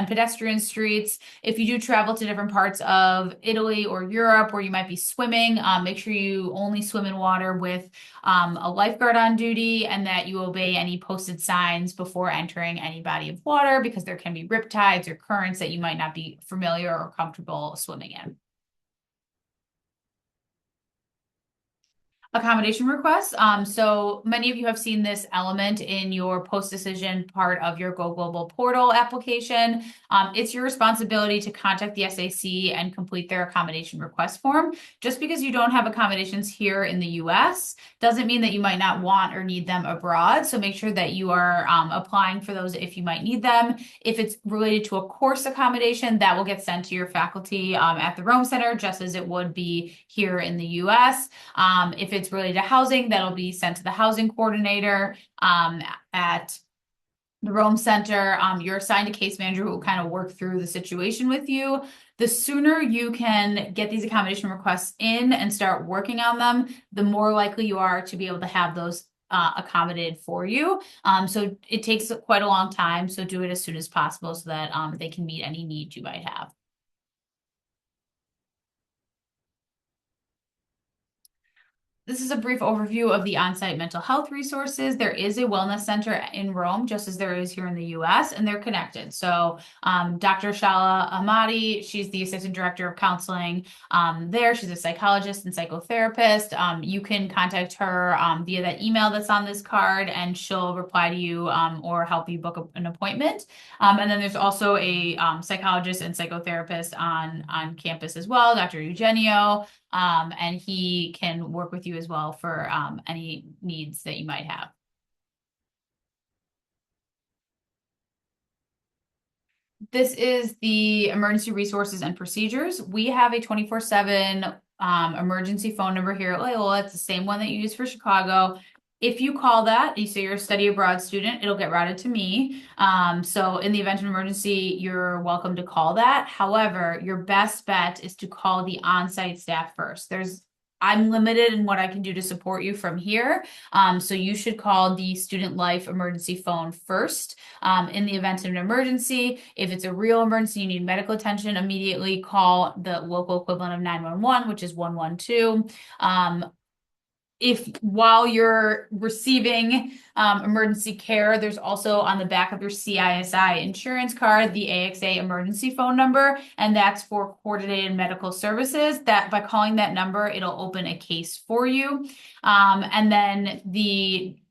pedestrian streets. If you do travel to different parts of Italy or Europe where you might be swimming, make sure you only swim in water with a lifeguard on duty and that you obey any posted signs before entering any body of water because there can be riptides or currents that you might not be familiar or comfortable swimming in. Accommodation requests. So many of you have seen this element in your post-decision part of your Go Global portal application. It's your responsibility to contact the SAC and complete their accommodation request form. Just because you don't have accommodations here in the US doesn't mean that you might not want or need them abroad. So make sure that you are applying for those if you might need them. If it's related to a course accommodation, that will get sent to your faculty at the Rome Center, just as it would be here in the US. If it's related to housing, that'll be sent to the housing coordinator at the Rome Center. You're assigned a case manager who will kind of work through the situation with you. The sooner you can get these accommodation requests in and start working on them, the more likely you are to be able to have those accommodated for you. So it takes quite a long time. So do it as soon as possible so that they can meet any needs you might have. This is a brief overview of the on-site mental health resources. There is a wellness center in Rome, just as there is here in the US, and they're connected. So Dr. Shala Ahmadi, she's the assistant director of counseling there. She's a psychologist and psychotherapist. You can contact her via that email that's on this card, and she'll reply to you or help you book an appointment. And then there's also a psychologist and psychotherapist on campus as well, Dr. Eugenio, and he can work with you as well for any needs that you might have. This is the emergency resources and procedures. We have a 24/7 emergency phone number here at Loyola. It's the same one that you use for Chicago. If you call that, you say you're a study abroad student, it'll get routed to me. So in the event of an emergency, you're welcome to call that. However, your best bet is to call the on-site staff first. I'm limited in what I can do to support you from here. So you should call the student life emergency phone first. In the event of an emergency, if it's a real emergency, you need medical attention, immediately call the local equivalent of 911, which is 112. If while you're receiving emergency care, there's also on the back of your CISI insurance card, the AXA emergency phone number, and that's for coordinated medical services. That by calling that number, it'll open a case for you. And then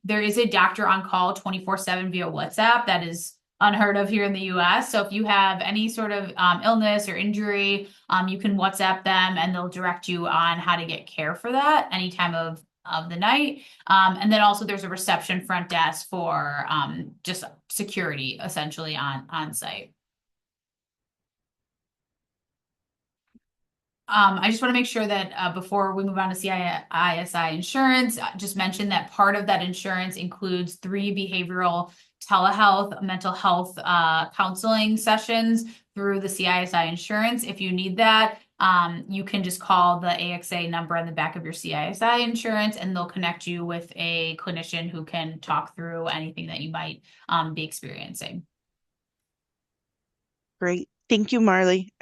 there is a doctor on call 24/7 via WhatsApp. That is unheard of here in the US. So if you have any sort of illness or injury, you can WhatsApp them and they'll direct you on how to get care for that any time of the night. And then also there's a reception front desk for just security essentially on site. I just want to make sure that before we move on to CISI insurance, just mention that part of that insurance includes 3 behavioral telehealth, mental health counseling sessions through the CISI insurance. If you need that, you can just call the AXA number on the back of your CISI insurance and they'll connect you with a clinician who can talk through anything that you might be experiencing. Great. Thank you, Marley.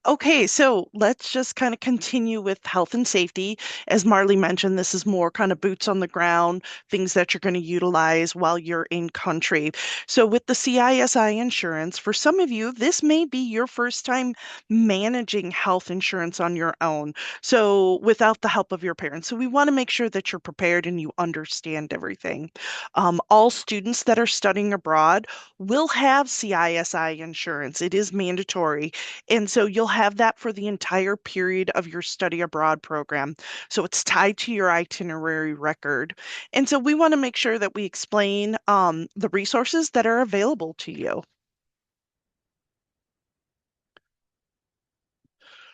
Okay, so let's just kind of continue with health and safety. As Marley mentioned, this is more kind of boots on the ground, things that you're going to utilize while you're in country. So, with the CISI insurance, for some of you, this may be your first time managing health insurance on your own. So, without the help of your parents. So, we want to make sure that you're prepared and you understand everything. All students that are studying abroad will have CISI insurance, it is mandatory. And so you'll have that for the entire period of your study abroad program. So it's tied to your itinerary record. And so we want to make sure that we explain the resources that are available to you.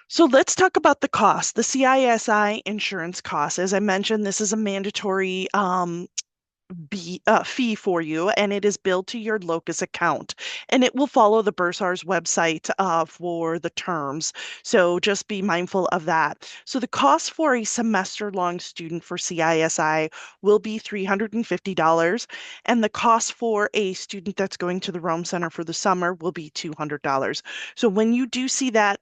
So let's talk about the cost. The CISI insurance cost. As I mentioned, this is a mandatory fee for you, and it is billed to your locus account, and it will follow the Bursar's website for the terms. So just be mindful of that. So the cost for a semester-long student for CISI will be $350, and the cost for a student that's going to the Rome Center for the summer will be $200. So when you do see that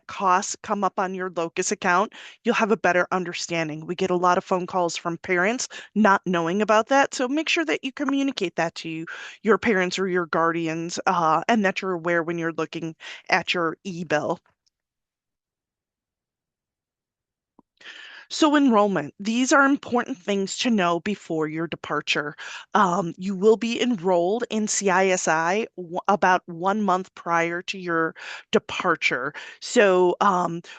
cost come up on your locus account, you'll have a better understanding. We get a lot of phone calls from parents not knowing about that. So make sure that you communicate that to your parents or your guardians and that you're aware when you're looking at your e-bill. So, enrollment, these are important things to know before your departure. You will be enrolled in CISI about 1 month prior to your departure. So,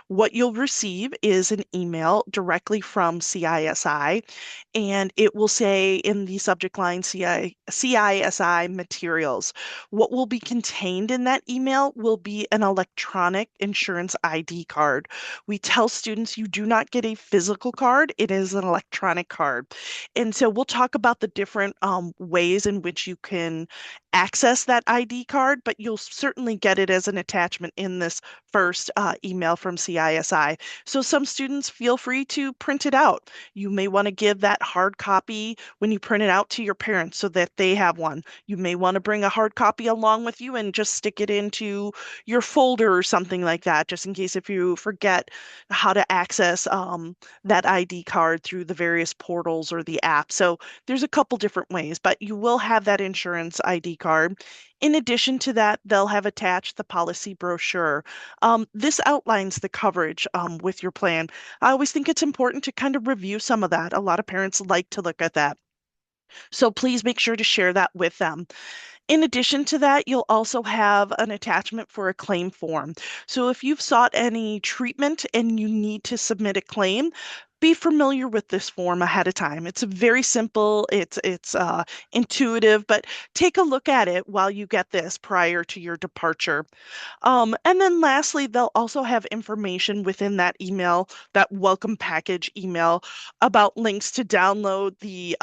what you'll receive is an email directly from CISI, and it will say in the subject line CISI materials. What will be contained in that email will be an electronic insurance ID card. We tell students you do not get a physical card, it is an electronic card. And so we'll talk about the different ways in which you can access that ID card, but you'll certainly get it as an attachment in this first email from CISI. So some students feel free to print it out. You may want to give that hard copy when you print it out to your parents so that they have one. You may want to bring a hard copy along with you and just stick it into your folder or something like that, just in case if you forget how to access that ID card through the various portals or the app. So there's a couple different ways, but you will have that insurance ID card. In addition to that, they'll have attached the policy brochure. This outlines the coverage with your plan. I always think it's important to kind of review some of that. A lot of parents like to look at that. So please make sure to share that with them. In addition to that, you'll also have an attachment for a claim form. So if you've sought any treatment and you need to submit a claim, be familiar with this form ahead of time. It's very simple, it's intuitive, but take a look at it while you get this prior to your departure. And then lastly, they'll also have information within that email, that welcome package email, about links to download the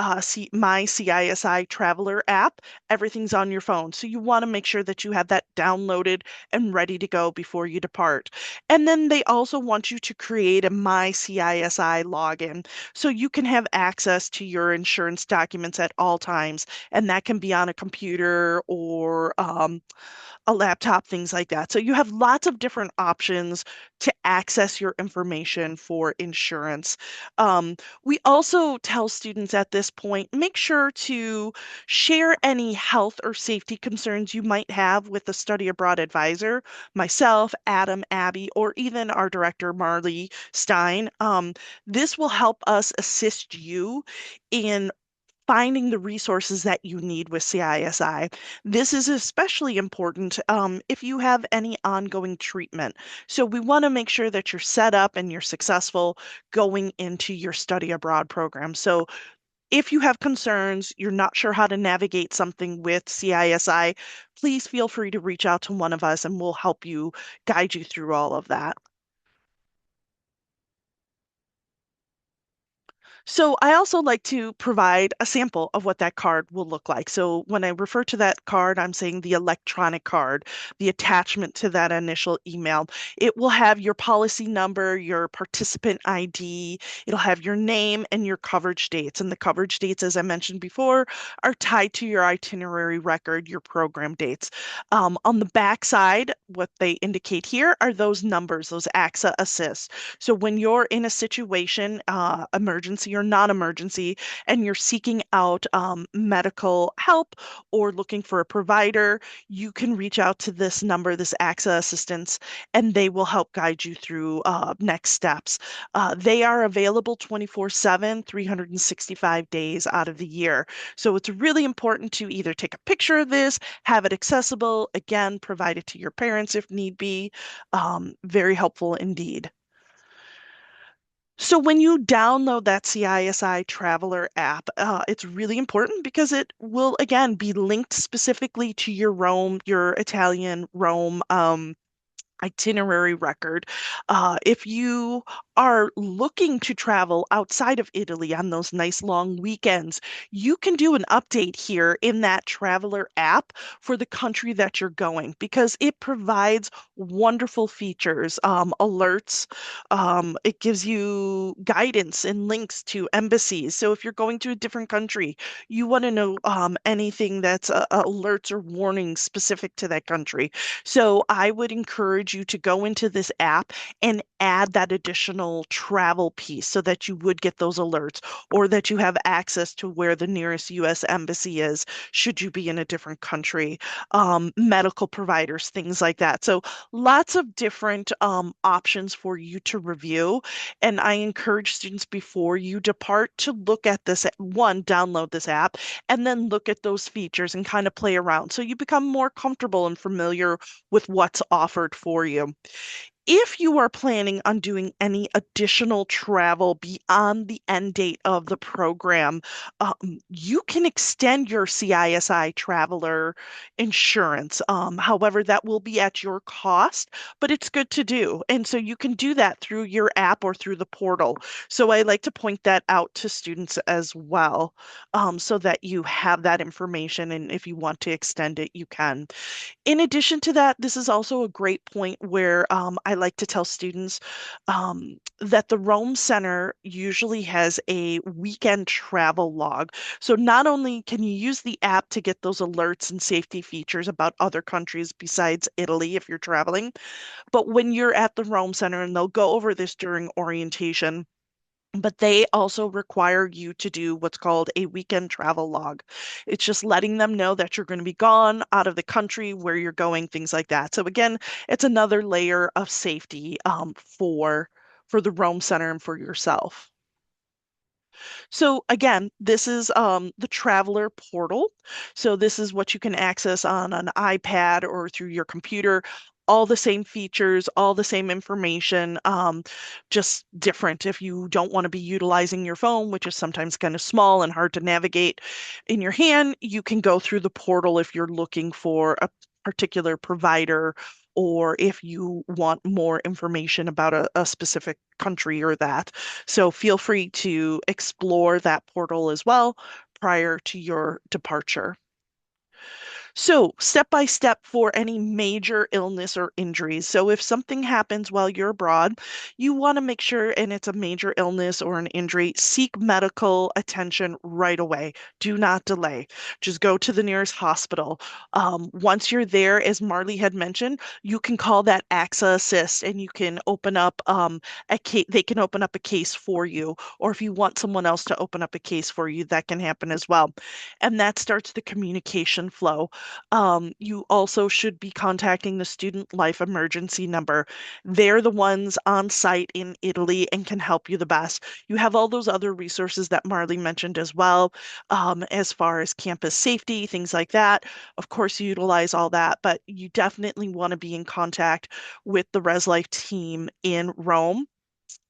My CISI Traveler app. Everything's on your phone. So you want to make sure that you have that downloaded and ready to go before you depart. And then they also want you to create a My CISI login so you can have access to your insurance documents at all times. And that can be on a computer or a laptop, things like that. So you have lots of different options to access your information for insurance. We also tell students at this point, make sure to share any health or safety concerns you might have with the study abroad advisor, myself, Adam, Abby, or even our director, Marley Stein. This will help us assist you in finding the resources that you need with CISI. This is especially important if you have any ongoing treatment. So we want to make sure that you're set up and you're successful going into your study abroad program. So if you have concerns, you're not sure how to navigate something with CISI, please feel free to reach out to one of us and we'll help you guide you through all of that. So I also like to provide a sample of what that card will look like. So when I refer to that card, I'm saying the electronic card, the attachment to that initial email. It will have your policy number, your participant ID. It'll have your name and your coverage dates. And the coverage dates, as I mentioned before, are tied to your itinerary record, your program dates. On the back side, what they indicate here are those numbers, those AXA assists. So when you're in a situation, emergency or non-emergency, and you're seeking out medical help or looking for a provider, you can reach out to this number, this AXA assistance, and they will help guide you through next steps. They are available 24/7, 365 days out of the year. So it's really important to either take a picture of this, have it accessible, again, provide it to your parents if need be. Very helpful indeed. So when you download that CISI Traveler app, it's really important because it will again be linked specifically to your Rome, your Italian Rome itinerary record. If you are looking to travel outside of Italy on those nice long weekends, you can do an update here in that Traveler app for the country that you're going because it provides wonderful features, alerts. It gives you guidance and links to embassies. So if you're going to a different country, you want to know anything that's alerts or warnings specific to that country. So I would encourage you to go into this app and add that additional travel piece so that you would get those alerts or that you have access to where the nearest US embassy is should you be in a different country, medical providers, things like that. So lots of different options for you to review. And I encourage students before you depart to look at this, one, download this app, and then look at those features and kind of play around so you become more comfortable and familiar with what's offered for you. If you are planning on doing any additional travel beyond the end date of the program, you can extend your CISI traveler insurance. However, that will be at your cost, but it's good to do. And so you can do that through your app or through the portal. So I like to point that out to students as well, so that you have that information. And if you want to extend it, you can. In addition to that, this is also a great point where I like to tell students that the Rome Center usually has a weekend travel log. So not only can you use the app to get those alerts and safety features about other countries besides Italy if you're traveling, but when you're at the Rome Center, and they'll go over this during orientation, but they also require you to do what's called a weekend travel log. It's just letting them know that you're going to be gone out of the country, where you're going, things like that. So again, it's another layer of safety for the Rome Center and for yourself. So again, this is the traveler portal. So this is what you can access on an iPad or through your computer. All the same features, all the same information, just different. If you don't want to be utilizing your phone, which is sometimes kind of small and hard to navigate in your hand, you can go through the portal if you're looking for a particular provider, or if you want more information about a specific country or that. So feel free to explore that portal as well prior to your departure. So, step by step for any major illness or injuries. So, if something happens while you're abroad, you want to make sure, and it's a major illness or an injury, seek medical attention right away. Do not delay. Just go to the nearest hospital. Once you're there, as Marley had mentioned, you can call that AXA Assist, and you can open up a case. They can open up a case for you, or if you want someone else to open up a case for you, that can happen as well. And that starts the communication flow. You also should be contacting the Student Life Emergency number. They're the ones on site in Italy and can help you the best. You have all those other resources that Marley mentioned as well, as far as campus safety, things like that. Of course, you utilize all that, but you definitely want to be in contact with the Res Life team in Rome.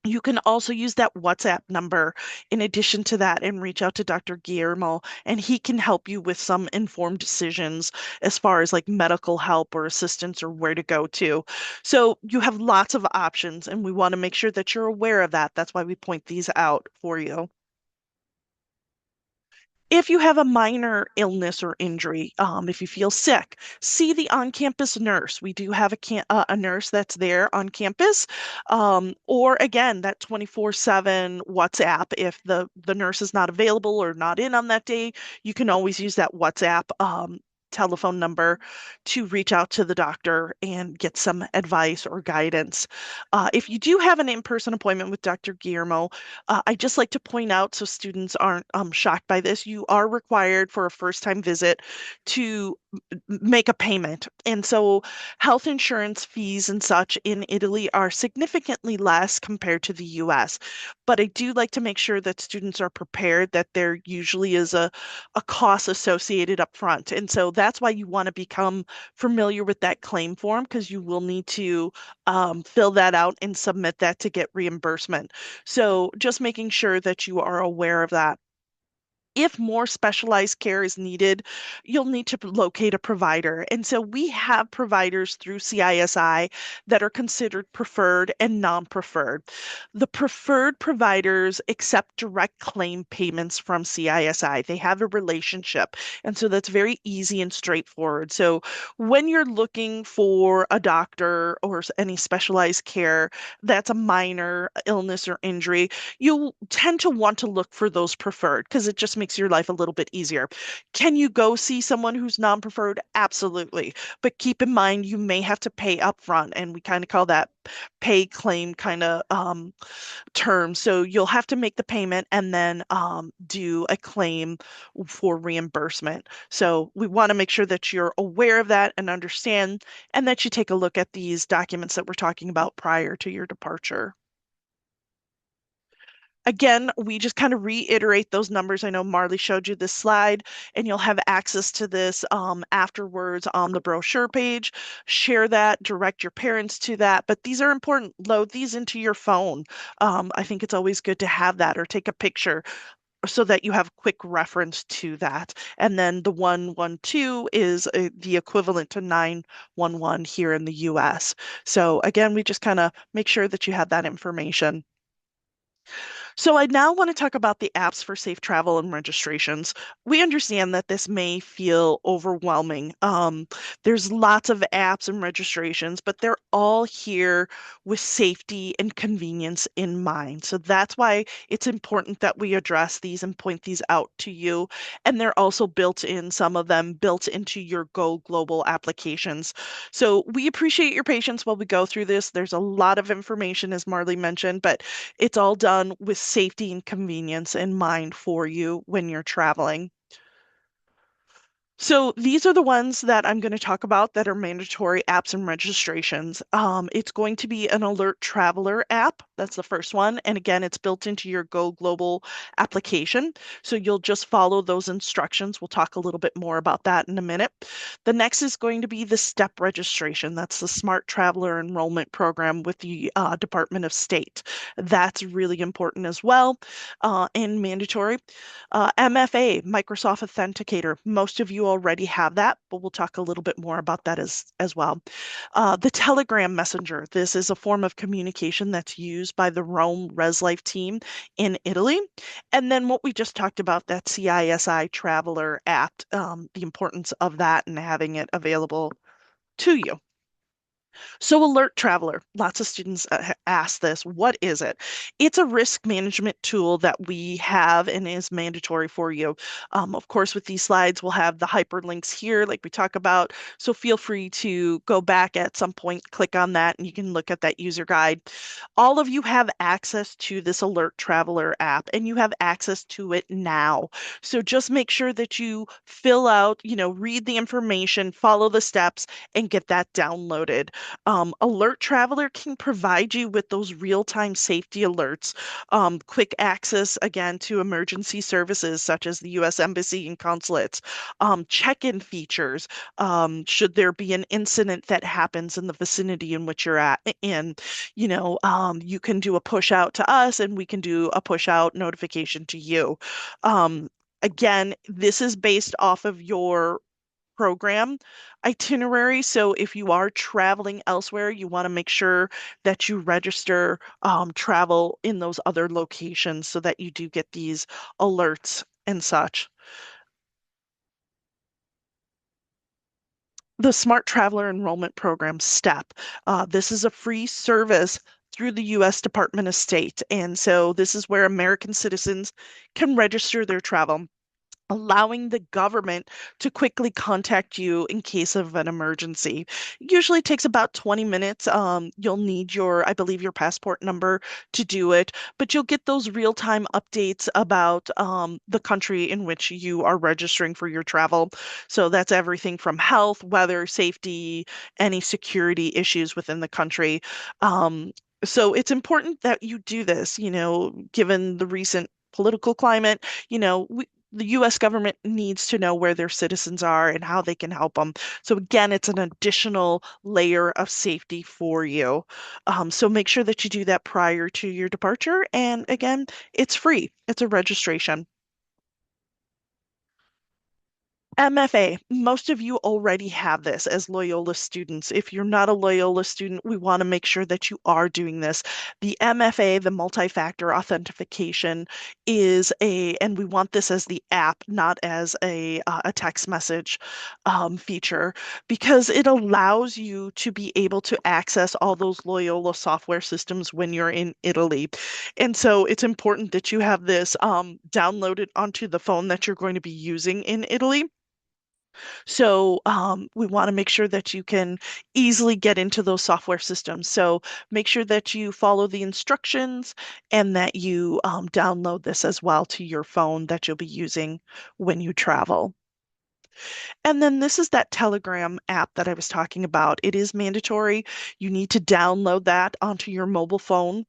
You can also use that WhatsApp number in addition to that and reach out to Dr. Guillermo, and he can help you with some informed decisions as far as like medical help or assistance or where to go to. So you have lots of options, and we want to make sure that you're aware of that. That's why we point these out for you. If you have a minor illness or injury, if you feel sick, see the on-campus nurse. We do have a nurse that's there on campus, or again, that 24/7 WhatsApp. If the nurse is not available or not in on that day, you can always use that WhatsApp telephone number to reach out to the doctor and get some advice or guidance. If you do have an in-person appointment with Dr. Guillermo, I just like to point out so students aren't shocked by this, you are required for a first-time visit to make a payment. And so health insurance fees and such in Italy are significantly less compared to the US. But I do like to make sure that students are prepared that there usually is a cost associated up front. And so that's why you want to become familiar with that claim form, because you will need to fill that out and submit that to get reimbursement. So just making sure that you are aware of that. If more specialized care is needed, you'll need to locate a provider. And so we have providers through CISI that are considered preferred and non-preferred. The preferred providers accept direct claim payments from CISI. They have a relationship. And so that's very easy and straightforward. So when you're looking for a doctor or any specialized care that's a minor illness or injury, you'll tend to want to look for those preferred because it just makes your life a little bit easier. Can you go see someone who's non-preferred? Absolutely. But keep in mind, you may have to pay upfront, and we kind of call that pay claim kind of term. So you'll have to make the payment and then do a claim for reimbursement. So we want to make sure that you're aware of that and understand, and that you take a look at these documents that we're talking about prior to your departure. Again, we just kind of reiterate those numbers. I know Marley showed you this slide, and you'll have access to this afterwards on the brochure page. Share that, direct your parents to that. But these are important. Load these into your phone. I think it's always good to have that or take a picture so that you have quick reference to that. And then the 112 is the equivalent to 911 here in the US. So again, we just kind of make sure that you have that information. So I now want to talk about the apps for safe travel and registrations. We understand that this may feel overwhelming. There's lots of apps and registrations, but they're all here with safety and convenience in mind. So that's why it's important that we address these and point these out to you. And they're also built in, some of them built into your Go Global applications. So we appreciate your patience while we go through this. There's a lot of information, as Marley mentioned, but it's all done with safety and convenience in mind for you when you're traveling. So these are the ones that I'm going to talk about that are mandatory apps and registrations. It's going to be an Alert Traveler app. That's the first one. And again, it's built into your Go Global application. So you'll just follow those instructions. We'll talk a little bit more about that in a minute. The next is going to be the STEP registration. That's the Smart Traveler Enrollment Program with the Department of State. That's really important as well and mandatory. MFA, Microsoft Authenticator. Most of you already have that, but we'll talk a little bit more about that as well. The Telegram Messenger. This is a form of communication that's used by the Rome ResLife team in Italy. And then what we just talked about, that CISI Traveler app, the importance of that and having it available to you. So, Alert Traveler, lots of students ask this. What is it? It's a risk management tool that we have and is mandatory for you. Of course, with these slides, we'll have the hyperlinks here, like we talk about. So, feel free to go back at some point, click on that, and you can look at that user guide. All of you have access to this Alert Traveler app, and you have access to it now. So, just make sure that you fill out, read the information, follow the steps, and get that downloaded. Alert Traveler can provide you with those real-time safety alerts, quick access again to emergency services such as the U.S. Embassy and consulates, check-in features, should there be an incident that happens in the vicinity in which you're at. And, you can do a push out to us and we can do a push out notification to you. Um, Again, this is based off of your program itinerary. So if you are traveling elsewhere, you want to make sure that you register travel in those other locations so that you do get these alerts and such. The Smart Traveler Enrollment Program STEP. This is a free service through the U.S. Department of State. And so this is where American citizens can register their travel, allowing the government to quickly contact you in case of an emergency. Usually takes about 20 minutes. You'll need I believe, your passport number to do it, but you'll get those real-time updates about the country in which you are registering for your travel. So that's everything from health, weather, safety, any security issues within the country. Um, so it's important that you do this, given the recent political climate, the US government needs to know where their citizens are and how they can help them. So again, it's an additional layer of safety for you. So make sure that you do that prior to your departure. And again, it's free. It's a registration. MFA, most of you already have this as Loyola students. If you're not a Loyola student, we want to make sure that you are doing this. The MFA, the multi-factor authentication, and we want this as the app, not as a text message feature, because it allows you to be able to access all those Loyola software systems when you're in Italy. And so it's important that you have this downloaded onto the phone that you're going to be using in Italy. So we want to make sure that you can easily get into those software systems. So make sure that you follow the instructions and that you download this as well to your phone that you'll be using when you travel. And then this is that Telegram app that I was talking about. It is mandatory. You need to download that onto your mobile phone.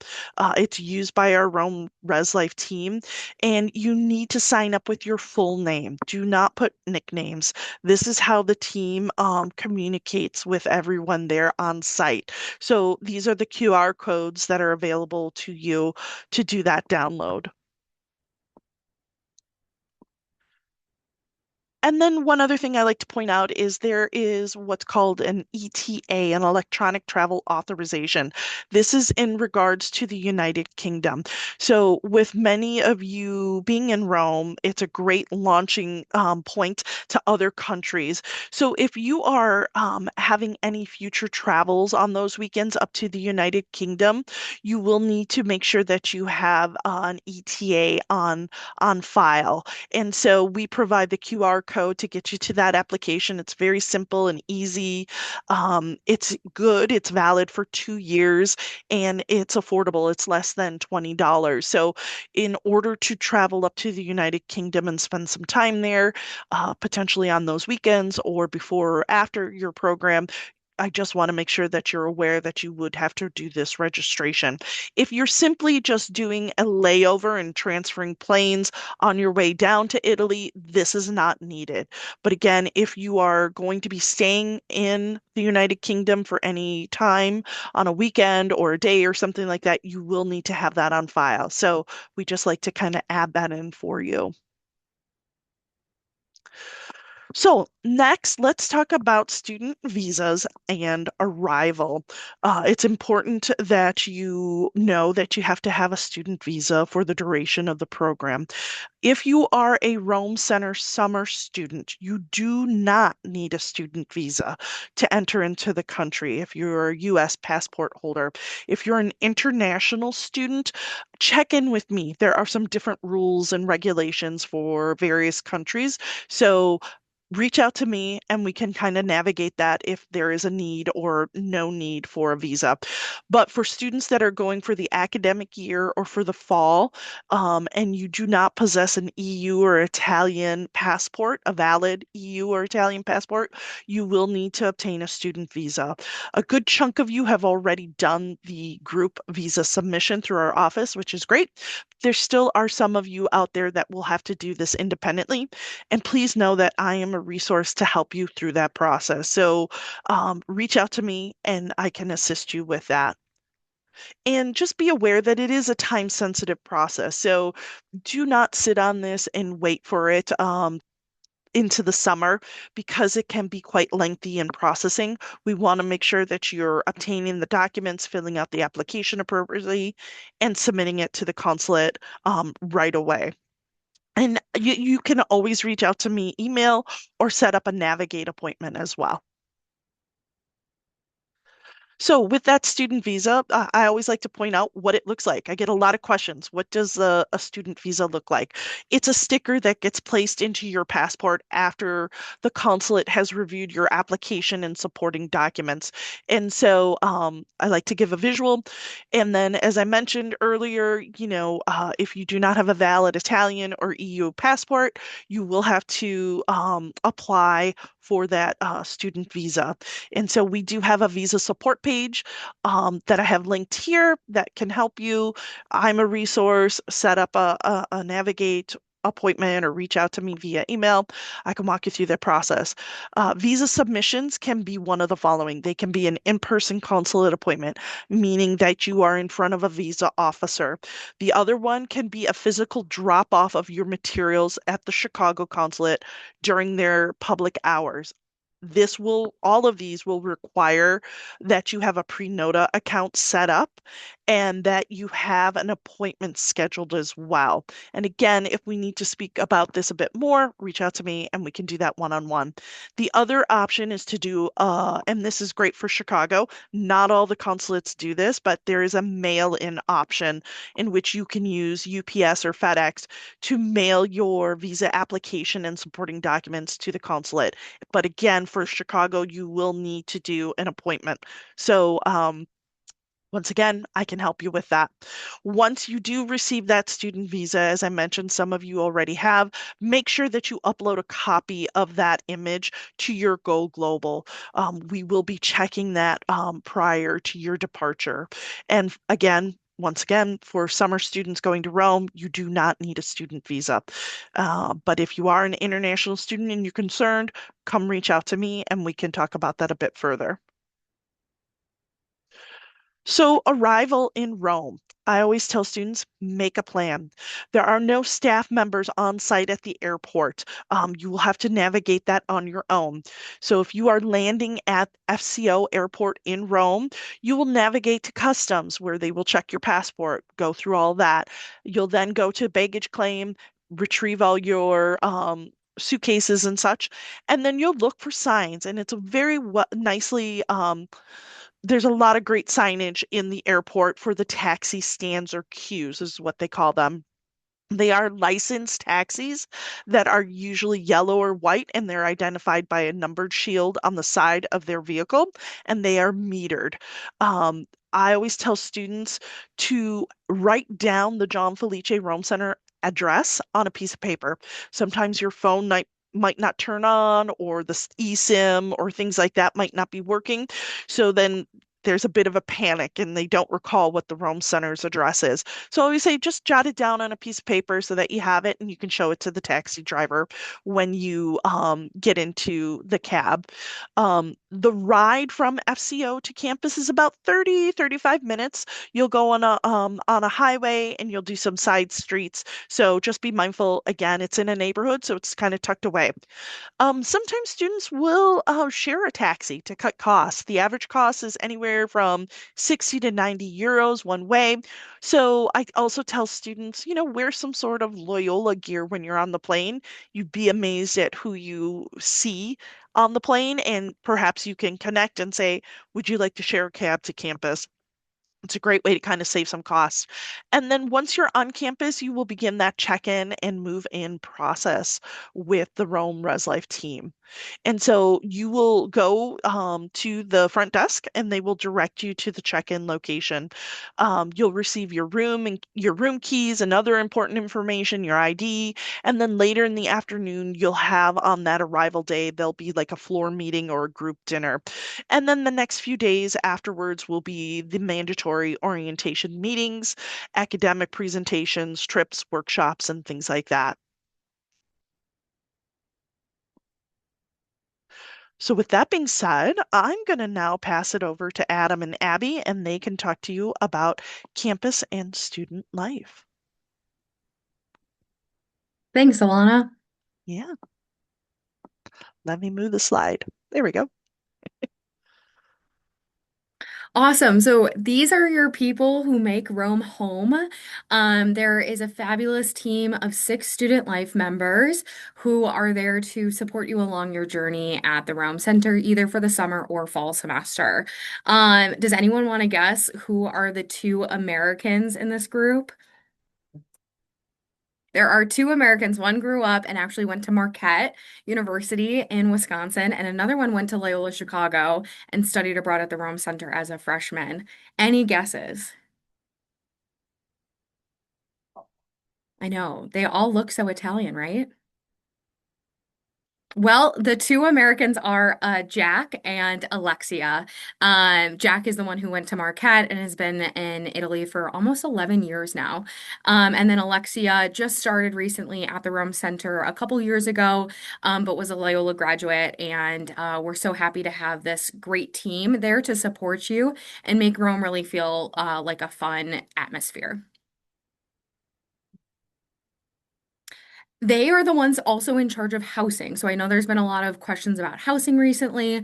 It's used by our Rome Res Life team, and you need to sign up with your full name. Do not put nicknames. This is how the team communicates with everyone there on site. So these are the QR codes that are available to you to do that download. And then one other thing I like to point out is there is what's called an ETA, an electronic travel authorization. This is in regards to the United Kingdom. So, with many of you being in Rome, it's a great launching point to other countries. So, if you are having any future travels on those weekends up to the United Kingdom, you will need to make sure that you have an ETA on file. And so we provide the QR code to get you to that application. It's very simple and easy. It's good. It's valid for 2 years and it's affordable. It's less than $20. So in order to travel up to the United Kingdom and spend some time there, potentially on those weekends or before or after your program, I just want to make sure that you're aware that you would have to do this registration. If you're simply just doing a layover and transferring planes on your way down to Italy, this is not needed. But again, if you are going to be staying in the United Kingdom for any time on a weekend or a day or something like that, you will need to have that on file. So we just like to kind of add that in for you. So, next, let's talk about student visas and arrival. It's important that you know that you have to have a student visa for the duration of the program. If you are a Rome Center summer student, you do not need a student visa to enter into the country if you're a US passport holder. If you're an international student, check in with me. There are some different rules and regulations for various countries. So reach out to me and we can kind of navigate that if there is a need or no need for a visa. But for students that are going for the academic year or for the fall, and you do not possess an EU or Italian passport, a valid EU or Italian passport, you will need to obtain a student visa. A good chunk of you have already done the group visa submission through our office, which is great. There still are some of you out there that will have to do this independently. And please know that I am a resource to help you through that process. So reach out to me and I can assist you with that. And just be aware that it is a time sensitive process. So do not sit on this and wait for it into the summer because it can be quite lengthy in processing. We want to make sure that you're obtaining the documents, filling out the application appropriately, and submitting it to the consulate right away. And you can always reach out to me, email, or set up a Navigate appointment as well. So with that student visa, I always like to point out what it looks like. I get a lot of questions. What does a student visa look like? It's a sticker that gets placed into your passport after the consulate has reviewed your application and supporting documents. And so I like to give a visual. And then, as I mentioned earlier, if you do not have a valid Italian or EU passport, you will have to apply for that student visa. And so we do have a visa support page that I have linked here that can help you. I'm a resource. Set up a Navigate appointment or reach out to me via email. I can walk you through the process. Visa submissions can be one of the following. They can be an in-person consulate appointment, meaning that you are in front of a visa officer. The other one can be a physical drop-off of your materials at the Chicago consulate during their public hours. All of these will require that you have a Prenota account set up and that you have an appointment scheduled as well. And again, if we need to speak about this a bit more, reach out to me and we can do that one-on-one. The other option is to do, and this is great for Chicago, not all the consulates do this, but there is a mail-in option in which you can use UPS or FedEx to mail your visa application and supporting documents to the consulate. But again, for Chicago, you will need to do an appointment. So Once again, I can help you with that. Once you do receive that student visa, as I mentioned, some of you already have, make sure that you upload a copy of that image to your Go Global. We will be checking that prior to your departure. And again, once again, for summer students going to Rome, you do not need a student visa. But if you are an international student and you're concerned, come reach out to me and we can talk about that a bit further. So, arrival in Rome. I always tell students, make a plan. There are no staff members on site at the airport. You will have to navigate that on your own. So, if you are landing at FCO Airport in Rome, you will navigate to customs where they will check your passport, go through all that. You'll then go to baggage claim, retrieve all your suitcases and such, and then you'll look for signs. And it's a very nicely there's a lot of great signage in the airport for the taxi stands or queues, is what they call them. They are licensed taxis that are usually yellow or white, and they're identified by a numbered shield on the side of their vehicle, and they are metered. I always tell students to write down the John Felice Rome Center address on a piece of paper. Sometimes your phone might not turn on, or the eSIM or things like that might not be working. So then there's a bit of a panic and they don't recall what the Rome Center's address is. So I always say just jot it down on a piece of paper so that you have it and you can show it to the taxi driver when you get into the cab. The ride from FCO to campus is about 35 minutes. You'll go on a highway and you'll do some side streets. So just be mindful, again, it's in a neighborhood, so it's kind of tucked away. Sometimes students will share a taxi to cut costs. The average cost is anywhere from 60 to 90 euros one way. So I also tell students, wear some sort of Loyola gear when you're on the plane. You'd be amazed at who you see on the plane, and perhaps you can connect and say, would you like to share a cab to campus? It's a great way to kind of save some costs. And then once you're on campus, you will begin that check-in and move-in process with the Rome Res Life team. And so you will go to the front desk and they will direct you to the check-in location. You'll receive your room and your room keys and other important information, your ID. And then later in the afternoon, you'll have on that arrival day, there'll be like a floor meeting or a group dinner. And then the next few days afterwards will be the mandatory orientation meetings, academic presentations, trips, workshops, and things like that. So, with that being said, I'm going to now pass it over to Adam and Abby, and they can talk to you about campus and student life. Thanks, Alana. Yeah, let me move the slide. There we go. Awesome. So these are your people who make Rome home. There is a fabulous team of 6 student life members who are there to support you along your journey at the Rome Center, either for the summer or fall semester. Does anyone want to guess who are the 2 Americans in this group? There are 2 Americans. One grew up and actually went to Marquette University in Wisconsin, and another one went to Loyola Chicago and studied abroad at the Rome Center as a freshman. Any guesses? I know, they all look so Italian, right? Well, the 2 Americans are Jack and Alexia. Jack is the one who went to Marquette and has been in Italy for almost 11 years now. And then Alexia just started recently at the Rome Center a couple years ago, but was a Loyola graduate. And we're so happy to have this great team there to support you and make Rome really feel like a fun atmosphere. They are the ones also in charge of housing. So I know there's been a lot of questions about housing recently.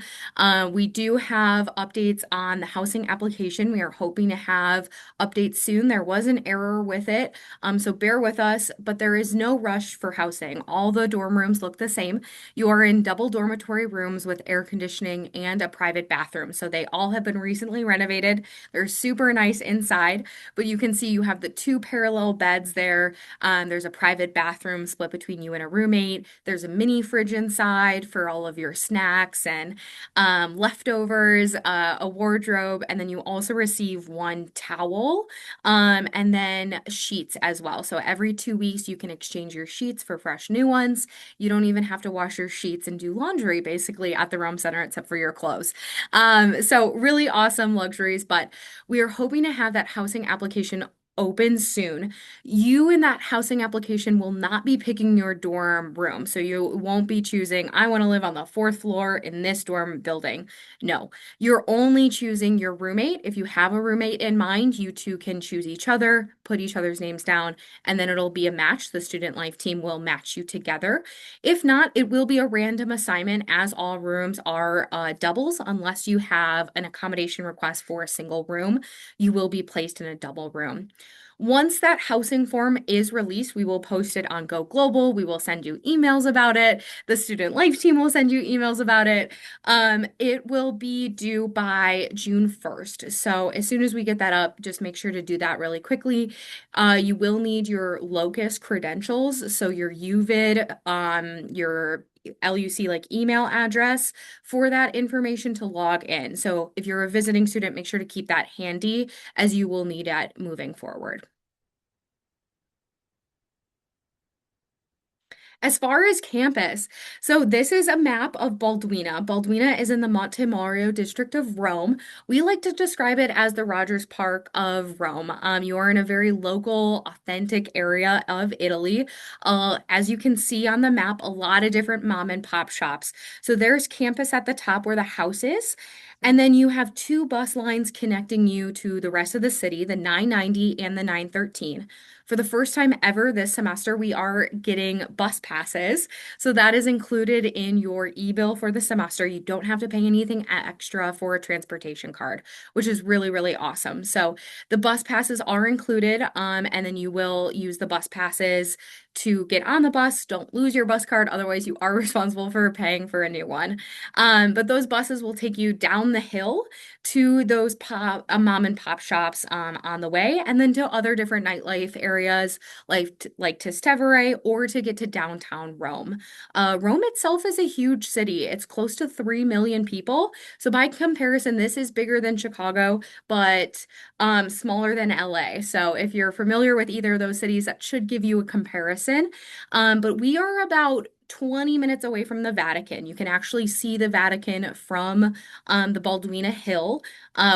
We do have updates on the housing application. We are hoping to have updates soon. There was an error with it, so bear with us, but there is no rush for housing. All the dorm rooms look the same. You are in double dormitory rooms with air conditioning and a private bathroom. So they all have been recently renovated. They're super nice inside, but you can see you have the 2 parallel beds there. There's a private bathroom split split between you and a roommate. There's a mini fridge inside for all of your snacks and leftovers, a wardrobe, and then you also receive one towel, and then sheets as well. So every 2 weeks, you can exchange your sheets for fresh new ones. You don't even have to wash your sheets and do laundry basically at the Rome Center, except for your clothes. So really awesome luxuries, but we are hoping to have that housing application open soon. You in that housing application will not be picking your dorm room. So you won't be choosing, I want to live on the fourth floor in this dorm building. No, you're only choosing your roommate. If you have a roommate in mind, you two can choose each other, put each other's names down, and then it'll be a match. The student life team will match you together. If not, it will be a random assignment, as all rooms are doubles. Unless you have an accommodation request for a single room, you will be placed in a double room. Once that housing form is released, we will post it on Go Global. We will send you emails about it. The student life team will send you emails about it. It will be due by June 1st. So as soon as we get that up, just make sure to do that really quickly. You will need your locus credentials, so your UVid, your LUC like email address for that information to log in. So if you're a visiting student, make sure to keep that handy as you will need it moving forward. As far as campus, so this is a map of Balduina. Balduina is in the Monte Mario district of Rome. We like to describe it as the Rogers Park of Rome. You are in a very local, authentic area of Italy. As you can see on the map, a lot of different mom and pop shops. So there's campus at the top where the house is. And then you have two bus lines connecting you to the rest of the city, the 990 and the 913. For the first time ever this semester, we are getting bus passes. So that is included in your e-bill for the semester. You don't have to pay anything extra for a transportation card, which is really, really awesome. So the bus passes are included, and then you will use the bus passes to get on the bus. Don't lose your bus card, otherwise you are responsible for paying for a new one. But those buses will take you down the hill to those mom and pop shops on the way, and then to other different nightlife areas like Trastevere, or to get to downtown Rome. Rome itself is a huge city. It's close to 3 million people. So by comparison, this is bigger than Chicago, but smaller than LA. So if you're familiar with either of those cities, that should give you a comparison. But we are about 20 minutes away from the Vatican. You can actually see the Vatican from the Balduina Hill,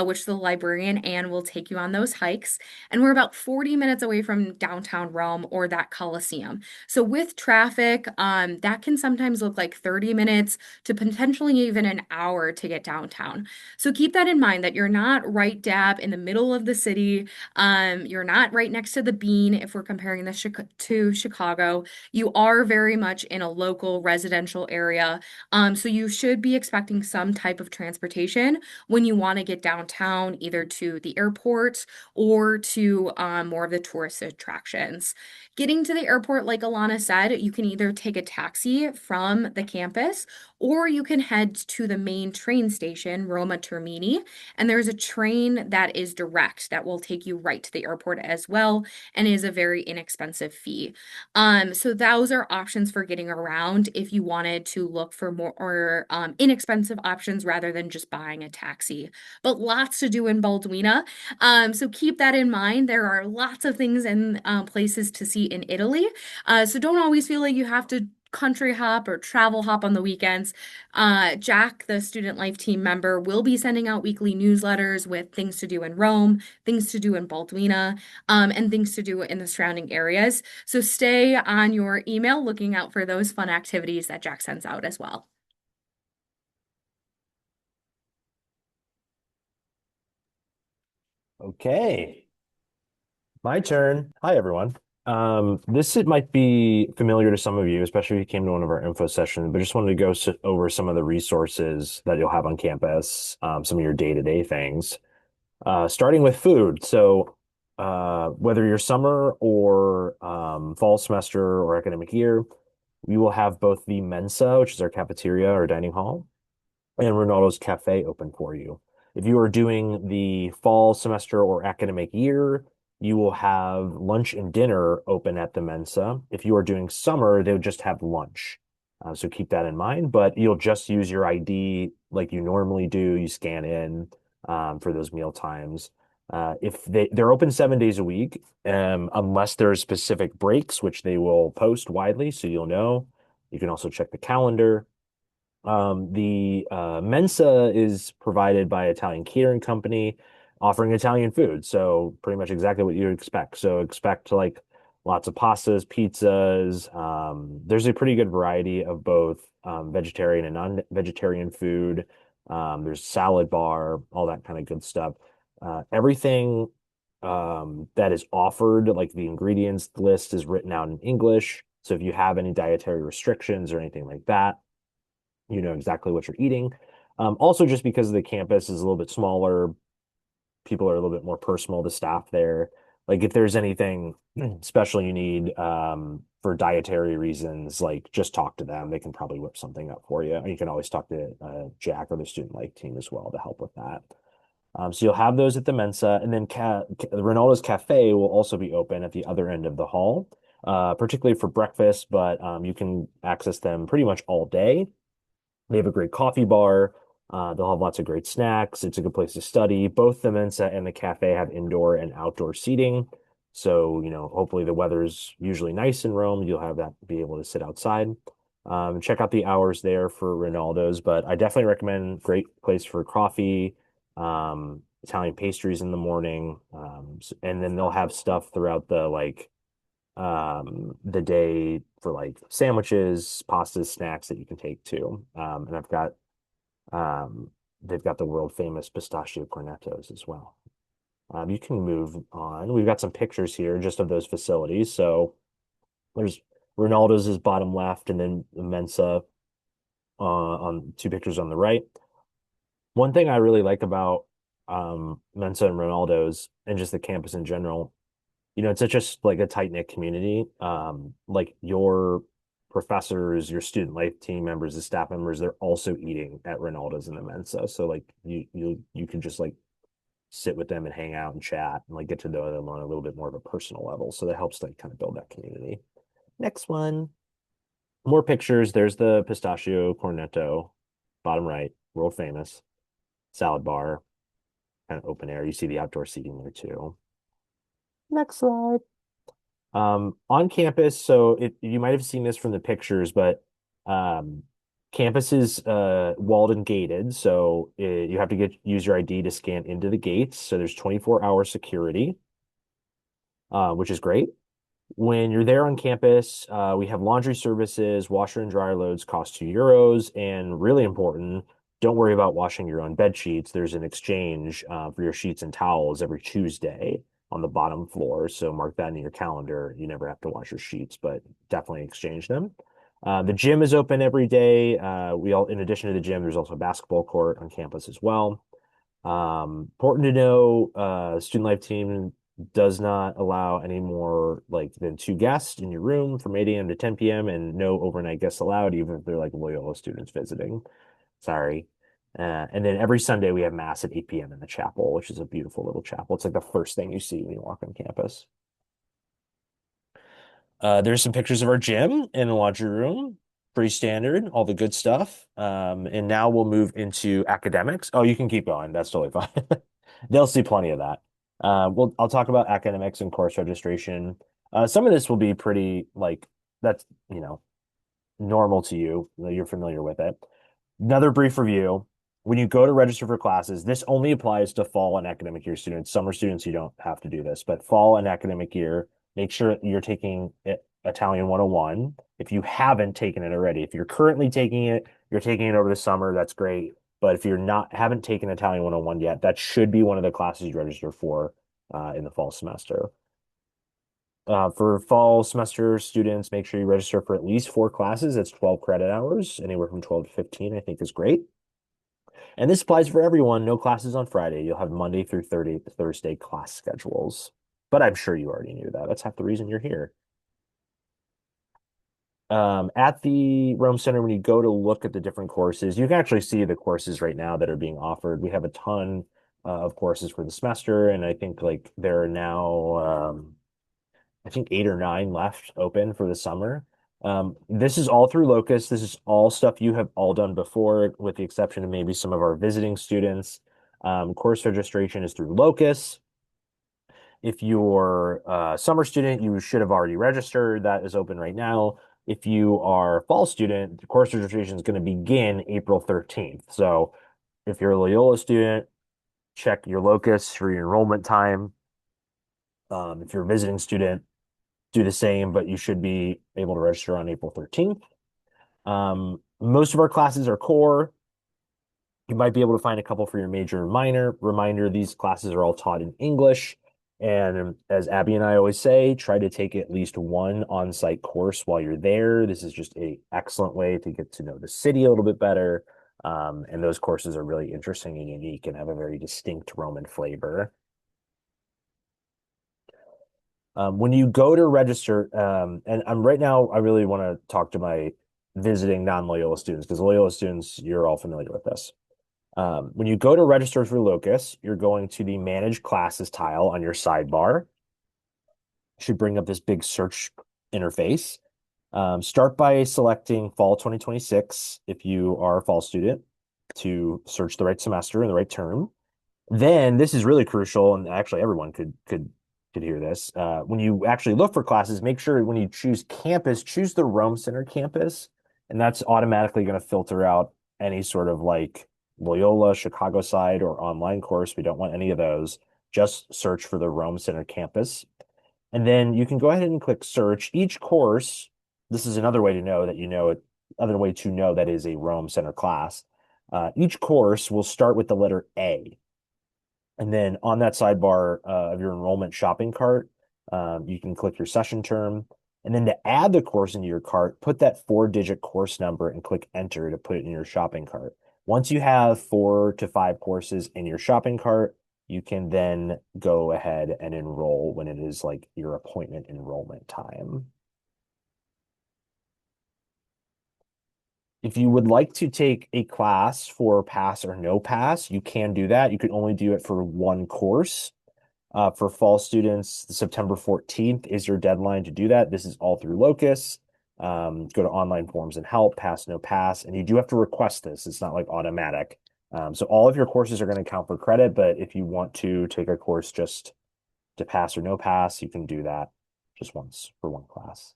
which the librarian Anne will take you on those hikes. And we're about 40 minutes away from downtown Rome or that Colosseum. So with traffic, that can sometimes look like 30 minutes to potentially even an hour to get downtown. So keep that in mind that you're not right dab in the middle of the city. You're not right next to the Bean if we're comparing this to Chicago. You are very much in a local residential area. So you should be expecting some type of transportation when you want to get downtown, either to the airport or to more of the tourist attractions. Getting to the airport, like Alana said, you can either take a taxi from the campus or you can head to the main train station, Roma Termini, and there's a train that is direct that will take you right to the airport as well and is a very inexpensive fee. So those are options for getting around if you wanted to look for more or inexpensive options rather than just buying a taxi. But lots to do in Balduina. So keep that in mind. There are lots of things and places to see in Italy. So don't always feel like you have to country hop or travel hop on the weekends. Jack, the student life team member, will be sending out weekly newsletters with things to do in Rome, things to do in Balduina, and things to do in the surrounding areas. So stay on your email looking out for those fun activities that Jack sends out as well. Okay, my turn. Hi, everyone. This it might be familiar to some of you, especially if you came to one of our info sessions, but just wanted to go over some of the resources that you'll have on campus, some of your day-to-day things. Starting with food. So, whether you're summer or fall semester or academic year, we will have both the Mensa, which is our cafeteria or dining hall, and Ronaldo's Cafe open for you. If you are doing the fall semester or academic year, you will have lunch and dinner open at the Mensa. If you are doing summer, they would just have lunch. So keep that in mind, but you'll just use your ID like you normally do. You scan in for those meal times. If they're open 7 days a week, unless there are specific breaks, which they will post widely, so you'll know. You can also check the calendar. The Mensa is provided by Italian catering company offering Italian food. So pretty much exactly what you would expect. So expect like lots of pastas, pizzas. There's a pretty good variety of both vegetarian and non-vegetarian food. There's salad bar, all that kind of good stuff. Everything that is offered, like the ingredients list is written out in English. So if you have any dietary restrictions or anything like that, you know exactly what you're eating. Also, just because the campus is a little bit smaller, people are a little bit more personal, the staff there. Like if there's anything special you need for dietary reasons, like just talk to them. They can probably whip something up for you. And you can always talk to Jack or the student life team as well to help with that. So you'll have those at the Mensa, and then Ronaldo's Cafe will also be open at the other end of the hall, particularly for breakfast, but you can access them pretty much all day. They have a great coffee bar. They'll have lots of great snacks. It's a good place to study. Both the Mensa and the cafe have indoor and outdoor seating. So, you know, hopefully the weather's usually nice in Rome. You'll have that be able to sit outside. Check out the hours there for Ronaldo's, but I definitely recommend great place for coffee, Italian pastries in the morning. And then they'll have stuff throughout the day for like sandwiches, pastas, snacks that you can take too. And I've got they've got the world famous pistachio cornettos as well. You can move on. We've got some pictures here just of those facilities. So there's Ronaldo's is bottom left, and then the Mensa on two pictures on the right. One thing I really like about Mensa and Ronaldo's and just the campus in general, you know, it's such a like a tight-knit community. Like your professors, your student life team members, the staff members, they're also eating at Ronaldo's and the Mensa. So like you can just like sit with them and hang out and chat and like get to know them on a little bit more of a personal level. So that helps like kind of build that community. Next one. More pictures. There's the pistachio cornetto, bottom right, world famous. Salad bar, kind of open air. You see the outdoor seating there too. Next slide. On campus, so you might have seen this from the pictures, but um, campus is walled and gated, so you have to use your ID to scan into the gates. So there's 24-hour security, which is great. When you're there on campus, we have laundry services, washer and dryer loads cost €2, and really important, don't worry about washing your own bed sheets. There's an exchange for your sheets and towels every Tuesday on the bottom floor. So mark that in your calendar. You never have to wash your sheets, but definitely exchange them. The gym is open every day. In addition to the gym, there's also a basketball court on campus as well. Important to know, student life team does not allow any more like than two guests in your room from 8 a.m. to 10 p.m. and no overnight guests allowed, even if they're like Loyola students visiting. Sorry. And then every Sunday we have mass at 8 p.m. in the chapel, which is a beautiful little chapel. It's like the first thing you see when you walk on campus. There's some pictures of our gym and the laundry room. Pretty standard, all the good stuff. And now we'll move into academics. Oh, you can keep going. That's totally fine. They'll see plenty of that. I'll talk about academics and course registration. Some of this will be pretty like that's, you know, normal to you. You're familiar with it. Another brief review. When you go to register for classes, this only applies to fall and academic year students. Summer students, you don't have to do this, but fall and academic year, make sure you're taking Italian 101. If you haven't taken it already, if you're currently taking it, you're taking it over the summer, that's great. But if you're not haven't taken Italian 101 yet, that should be one of the classes you register for in the fall semester. For fall semester students, make sure you register for at least 4 classes. That's 12 credit hours, anywhere from 12 to 15, I think is great. And this applies for everyone. No classes on Friday. You'll have Monday through Thursday class schedules. But I'm sure you already knew that. That's half the reason you're here. At the Rome Center, when you go to look at the different courses, you can actually see the courses right now that are being offered. We have a ton of courses for the semester, and I think like there are now I think 8 or 9 left open for the summer. This is all through Locus. This is all stuff you have all done before, with the exception of maybe some of our visiting students. Course registration is through Locus. If you're a summer student, you should have already registered. That is open right now. If you are a fall student, the course registration is going to begin April 13th. So if you're a Loyola student, check your Locus for your enrollment time. If you're a visiting student, do the same, but you should be able to register on April 13th. Most of our classes are core. You might be able to find a couple for your major and minor. Reminder, these classes are all taught in English. And as Abby and I always say, try to take at least one on-site course while you're there. This is just an excellent way to get to know the city a little bit better. And those courses are really interesting and unique and have a very distinct Roman flavor. When you go to register, and I'm right now, I really want to talk to my visiting non-Loyola students, because Loyola students, you're all familiar with this. When you go to register through Locus, you're going to the Manage Classes tile on your sidebar. It should bring up this big search interface. Start by selecting Fall 2026 if you are a fall student to search the right semester and the right term. Then this is really crucial, and actually everyone could hear this. When you actually look for classes, make sure when you choose campus, choose the Rome Center campus, and that's automatically going to filter out any sort of like Loyola, Chicago side, or online course. We don't want any of those. Just search for the Rome Center campus. And then you can go ahead and click search. Each course, this is another way to know that you know it, other way to know that is a Rome Center class. Each course will start with the letter A. And then on that sidebar of your enrollment shopping cart, you can click your session term. And then to add the course into your cart, put that 4-digit course number and click enter to put it in your shopping cart. Once you have 4 to 5 courses in your shopping cart, you can then go ahead and enroll when it is like your appointment enrollment time. If you would like to take a class for pass or no pass, you can do that. You can only do it for one course. For fall students, September 14th is your deadline to do that. This is all through Locus. Go to online forms and help, pass, no pass, and you do have to request this. It's not like automatic. So all of your courses are going to count for credit, but if you want to take a course just to pass or no pass, you can do that just once for one class.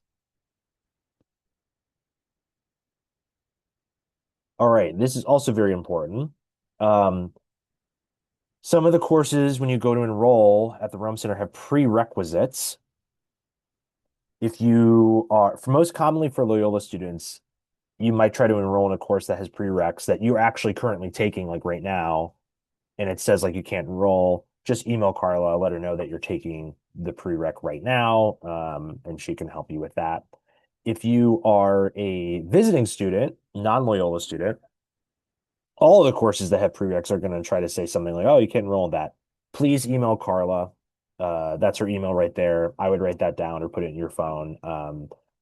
All right, this is also very important. Some of the courses, when you go to enroll at the Rome Center, have prerequisites. If you are, for most commonly for Loyola students, you might try to enroll in a course that has prereqs that you're actually currently taking, like right now, and it says like you can't enroll. Just email Carla, let her know that you're taking the prereq right now, and she can help you with that. If you are a visiting student, non-Loyola student, all of the courses that have prereqs are going to try to say something like, oh, you can't enroll in that. Please email Carla. That's her email right there. I would write that down or put it in your phone.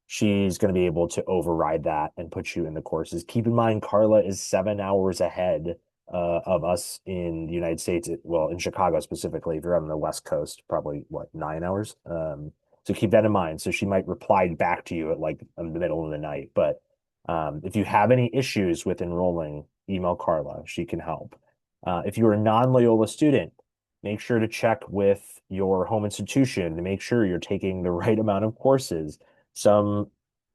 She's going to be able to override that and put you in the courses. Keep in mind, Carla is 7 hours ahead of us in the United States. Well, in Chicago specifically, if you're on the West Coast, probably what, 9 hours? So keep that in mind. So she might reply back to you at like in the middle of the night. But if you have any issues with enrolling, email Carla. She can help. If you're a non-Loyola student, make sure to check with your home institution to make sure you're taking the right amount of courses. Some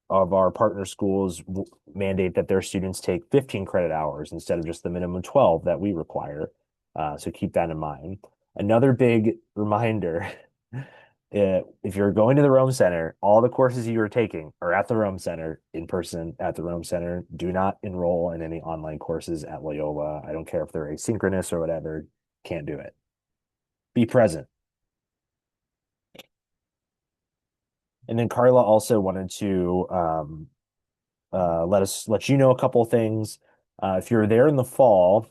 of our partner schools mandate that their students take 15 credit hours instead of just the minimum 12 that we require. So keep that in mind. Another big reminder, if you're going to the Rome Center, all the courses you are taking are at the Rome Center, in person at the Rome Center. Do not enroll in any online courses at Loyola. I don't care if they're asynchronous or whatever. Can't do it. Be present. And then Carla also wanted to let you know a couple of things. If you're there in the fall,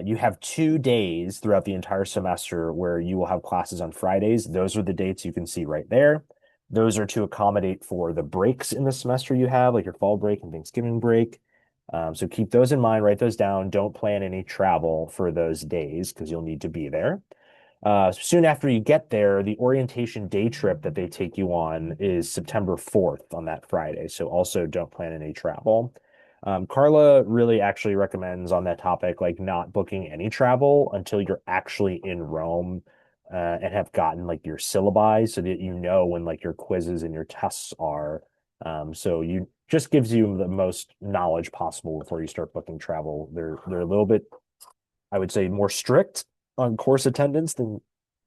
you have 2 days throughout the entire semester where you will have classes on Fridays. Those are the dates you can see right there. Those are to accommodate for the breaks in the semester you have, like your fall break and Thanksgiving break. So keep those in mind, write those down. Don't plan any travel for those days because you'll need to be there. Soon after you get there, the orientation day trip that they take you on is September 4th on that Friday. So also don't plan any travel. Carla really actually recommends on that topic, like not booking any travel until you're actually in Rome, and have gotten like your syllabi so that you know when like your quizzes and your tests are. So you just gives you the most knowledge possible before you start booking travel. They're a little bit, I would say, more strict on course attendance than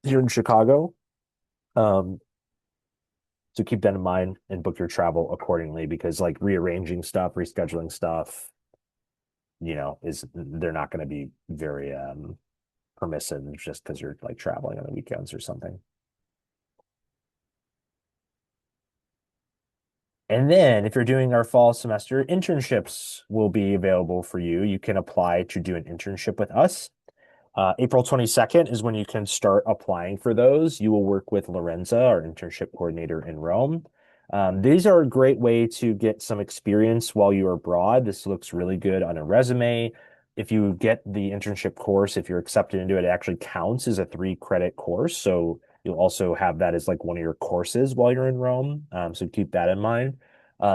here in Chicago. Um, so keep that in mind and book your travel accordingly because like rearranging stuff, rescheduling stuff, is they're not going to be very permissive just because you're like traveling on the weekends or something. And then if you're doing our fall semester, internships will be available for you. You can apply to do an internship with us. April 22nd is when you can start applying for those. You will work with Lorenza, our internship coordinator in Rome. These are a great way to get some experience while you're abroad. This looks really good on a resume. If you get the internship course, if you're accepted into it, it actually counts as a 3 credit course. So you'll also have that as like one of your courses while you're in Rome. So keep that in mind.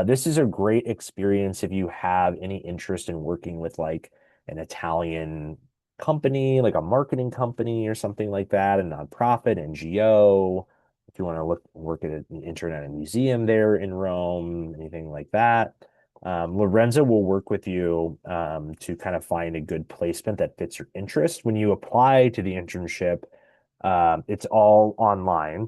This is a great experience if you have any interest in working with like an Italian company, like a marketing company or something like that, a nonprofit, NGO. If you want to work at an internet and museum there in Rome, anything like that. Lorenzo will work with you to kind of find a good placement that fits your interest. When you apply to the internship, it's all online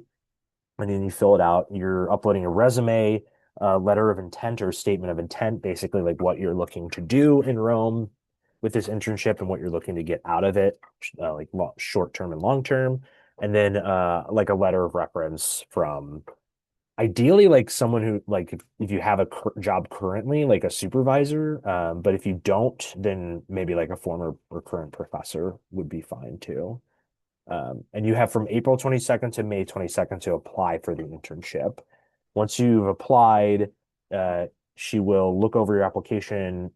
and then you fill it out. You're uploading a resume, a letter of intent or statement of intent, basically like what you're looking to do in Rome with this internship and what you're looking to get out of it, like short term and long term, and then like a letter of reference from ideally like someone who like if you have a job currently, like a supervisor, but if you don't, then maybe like a former or current professor would be fine too. And you have from April 22nd to May 22nd to apply for the internship. Once you've applied, uh, she will look over your application.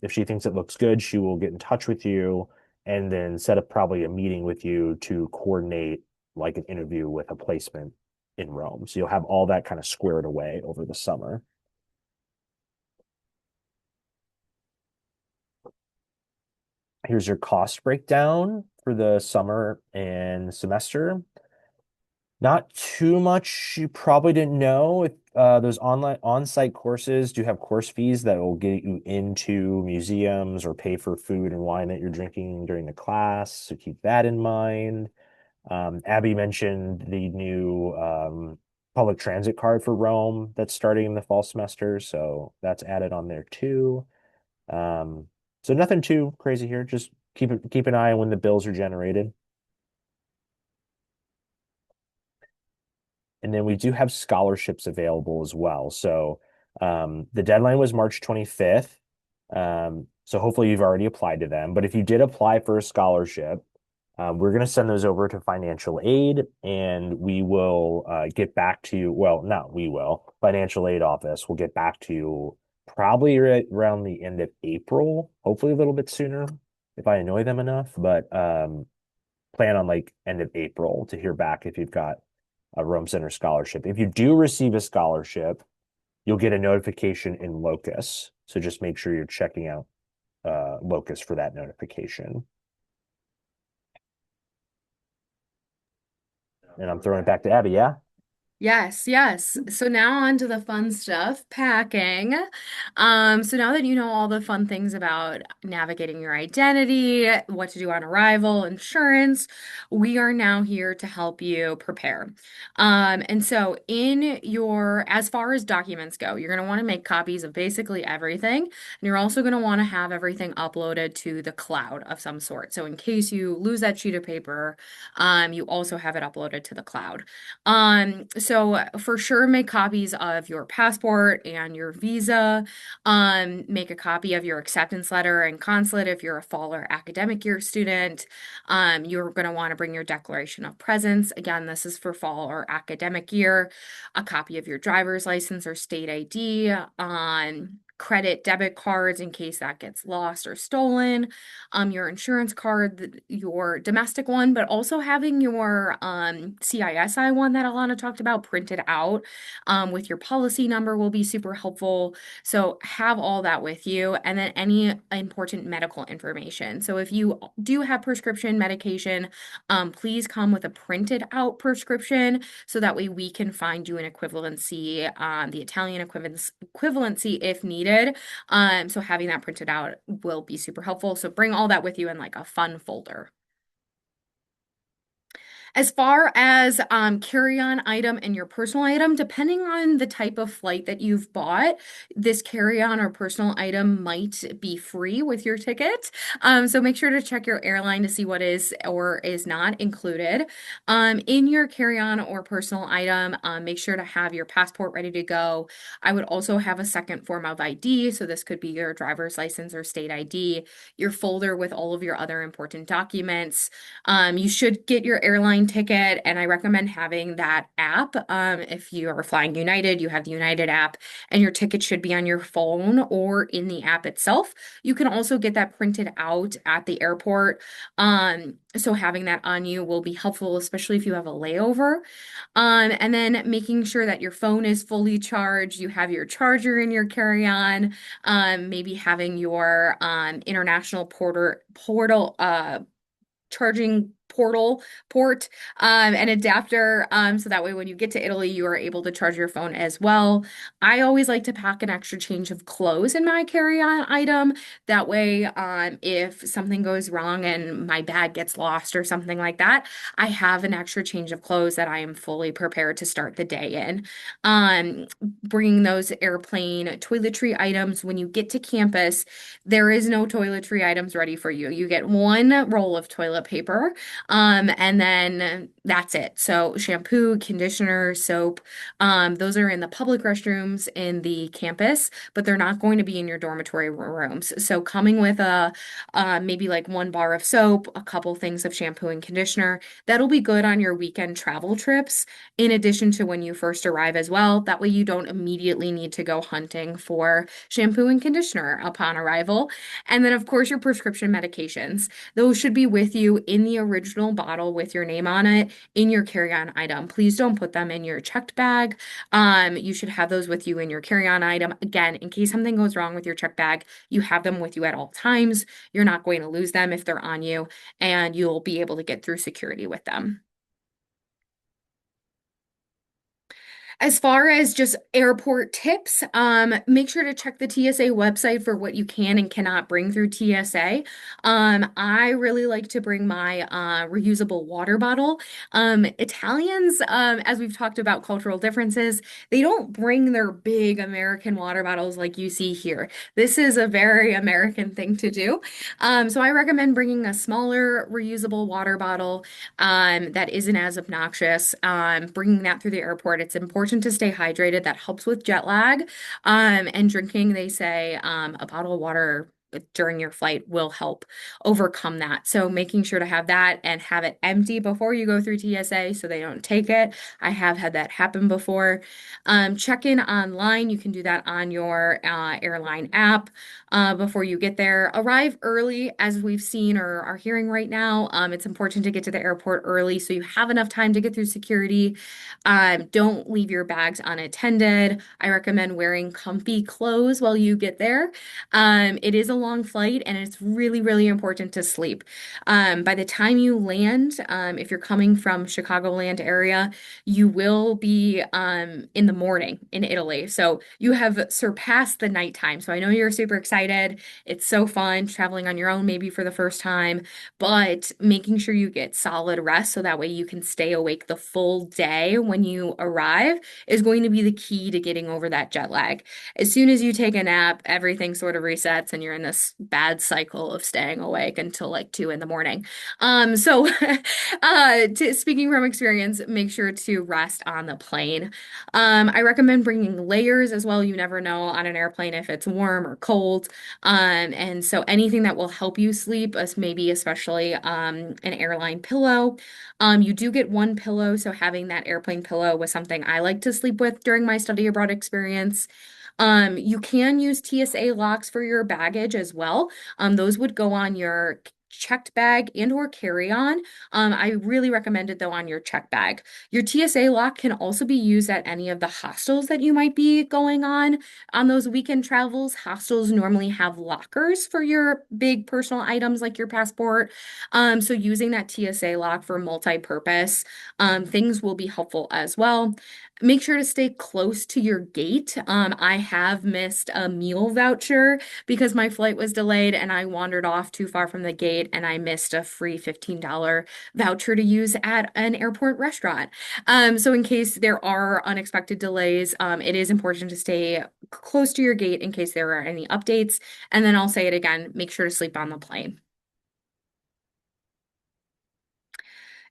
If she thinks it looks good, she will get in touch with you and then set up probably a meeting with you to coordinate like an interview with a placement in Rome. So you'll have all that kind of squared away over the summer. Here's your cost breakdown for the summer and semester. Not too much you probably didn't know. If those online on-site courses do have course fees that will get you into museums or pay for food and wine that you're drinking during the class. So keep that in mind. Abby mentioned the new public transit card for Rome that's starting in the fall semester. So that's added on there too. Um, so nothing too crazy here. Just keep an eye on when the bills are generated. And then we do have scholarships available as well. So the deadline was March 25th. So hopefully you've already applied to them. But if you did apply for a scholarship, we're going to send those over to financial aid and we will get back to you. Well, not we will. Financial aid office will get back to you probably right around the end of April, hopefully a little bit sooner if I annoy them enough. But plan on like end of April to hear back if you've got a Rome Center scholarship. If you do receive a scholarship, you'll get a notification in Locus. So just make sure you're checking out Locus for that notification. And I'm throwing it back to Abby, yeah? Yes, yes. So now on to the fun stuff, packing. So now that you know all the fun things about navigating your identity, what to do on arrival, insurance, we are now here to help you prepare. And so as far as documents go, you're going to want to make copies of basically everything. And you're also going to want to have everything uploaded to the cloud of some sort. So in case you lose that sheet of paper, you also have it uploaded to the cloud. So for sure make copies of your passport and your visa. Make a copy of your acceptance letter and consulate if you're a fall or academic year student. You're going to want to bring your declaration of presence. Again, this is for fall or academic year. A copy of your driver's license or state ID. credit debit cards in case that gets lost or stolen, your insurance card, your domestic one, but also having your CISI one that Alana talked about printed out with your policy number will be super helpful. So have all that with you, and then any important medical information. So if you do have prescription medication, please come with a printed out prescription so that way we can find you an equivalency, the Italian equivalency if needed. So having that printed out will be super helpful. So bring all that with you in like a fun folder. As far as carry-on item and your personal item, depending on the type of flight that you've bought, this carry-on or personal item might be free with your ticket. So make sure to check your airline to see what is or is not included. In your carry-on or personal item, make sure to have your passport ready to go. I would also have a second form of ID, so this could be your driver's license or state ID, your folder with all of your other important documents. You should get your airline ticket, and I recommend having that app. If you are flying United, you have the United app, and your ticket should be on your phone or in the app itself. You can also get that printed out at the airport. So having that on you will be helpful, especially if you have a layover. And then making sure that your phone is fully charged, you have your charger in your carry-on, maybe having your international portal charging port and adapter, so that way when you get to Italy you are able to charge your phone as well. I always like to pack an extra change of clothes in my carry-on item. That way if something goes wrong and my bag gets lost or something like that, I have an extra change of clothes that I am fully prepared to start the day in. Bringing those airplane toiletry items when you get to campus, there is no toiletry items ready for you. You get one roll of toilet paper, and then that's it. So shampoo, conditioner, soap, those are in the public restrooms in the campus, but they're not going to be in your dormitory rooms. So coming with a maybe like one bar of soap, a couple things of shampoo and conditioner, that'll be good on your weekend travel trips, in addition to when you first arrive as well. That way you don't immediately need to go hunting for shampoo and conditioner upon arrival. And then of course your prescription medications. Those should be with you in the original bottle with your name on it in your carry-on item. Please don't put them in your checked bag. You should have those with you in your carry-on item. Again, in case something goes wrong with your checked bag, you have them with you at all times. You're not going to lose them if they're on you, and you'll be able to get through security with them. As far as just airport tips, make sure to check the TSA website for what you can and cannot bring through TSA. I really like to bring my reusable water bottle. Italians, as we've talked about cultural differences, they don't bring their big American water bottles like you see here. This is a very American thing to do. So I recommend bringing a smaller reusable water bottle that isn't as obnoxious. Bringing that through the airport, it's important to stay hydrated. That helps with jet lag. And drinking, they say, a bottle of water during your flight will help overcome that. So making sure to have that and have it empty before you go through TSA so they don't take it. I have had that happen before. Check in online. You can do that on your airline app before you get there. Arrive early, as we've seen or are hearing right now. It's important to get to the airport early so you have enough time to get through security. Don't leave your bags unattended. I recommend wearing comfy clothes while you get there. It is a long flight and it's really, really important to sleep. By the time you land, if you're coming from Chicagoland area, you will be in the morning in Italy. So you have surpassed the nighttime. So I know you're super excited. It's so fun traveling on your own, maybe for the first time, but making sure you get solid rest so that way you can stay awake the full day when you arrive is going to be the key to getting over that jet lag. As soon as you take a nap, everything sort of resets and you're in this bad cycle of staying awake until like 2 in the morning. So speaking from experience, make sure to rest on the plane. I recommend bringing layers as well. You never know on an airplane if it's warm or cold. And so anything that will help you sleep, maybe especially an airline pillow. You do get one pillow, so having that airplane pillow was something I like to sleep with during my study abroad experience. You can use TSA locks for your baggage as well. Those would go on your checked bag and or carry-on. I really recommend it though on your check bag. Your TSA lock can also be used at any of the hostels that you might be going on those weekend travels. Hostels normally have lockers for your big personal items like your passport. So using that TSA lock for multi-purpose things will be helpful as well. Make sure to stay close to your gate. I have missed a meal voucher because my flight was delayed and I wandered off too far from the gate and I missed a free $15 voucher to use at an airport restaurant. So in case there are unexpected delays, it is important to stay close to your gate in case there are any updates. And then I'll say it again, make sure to sleep on the plane.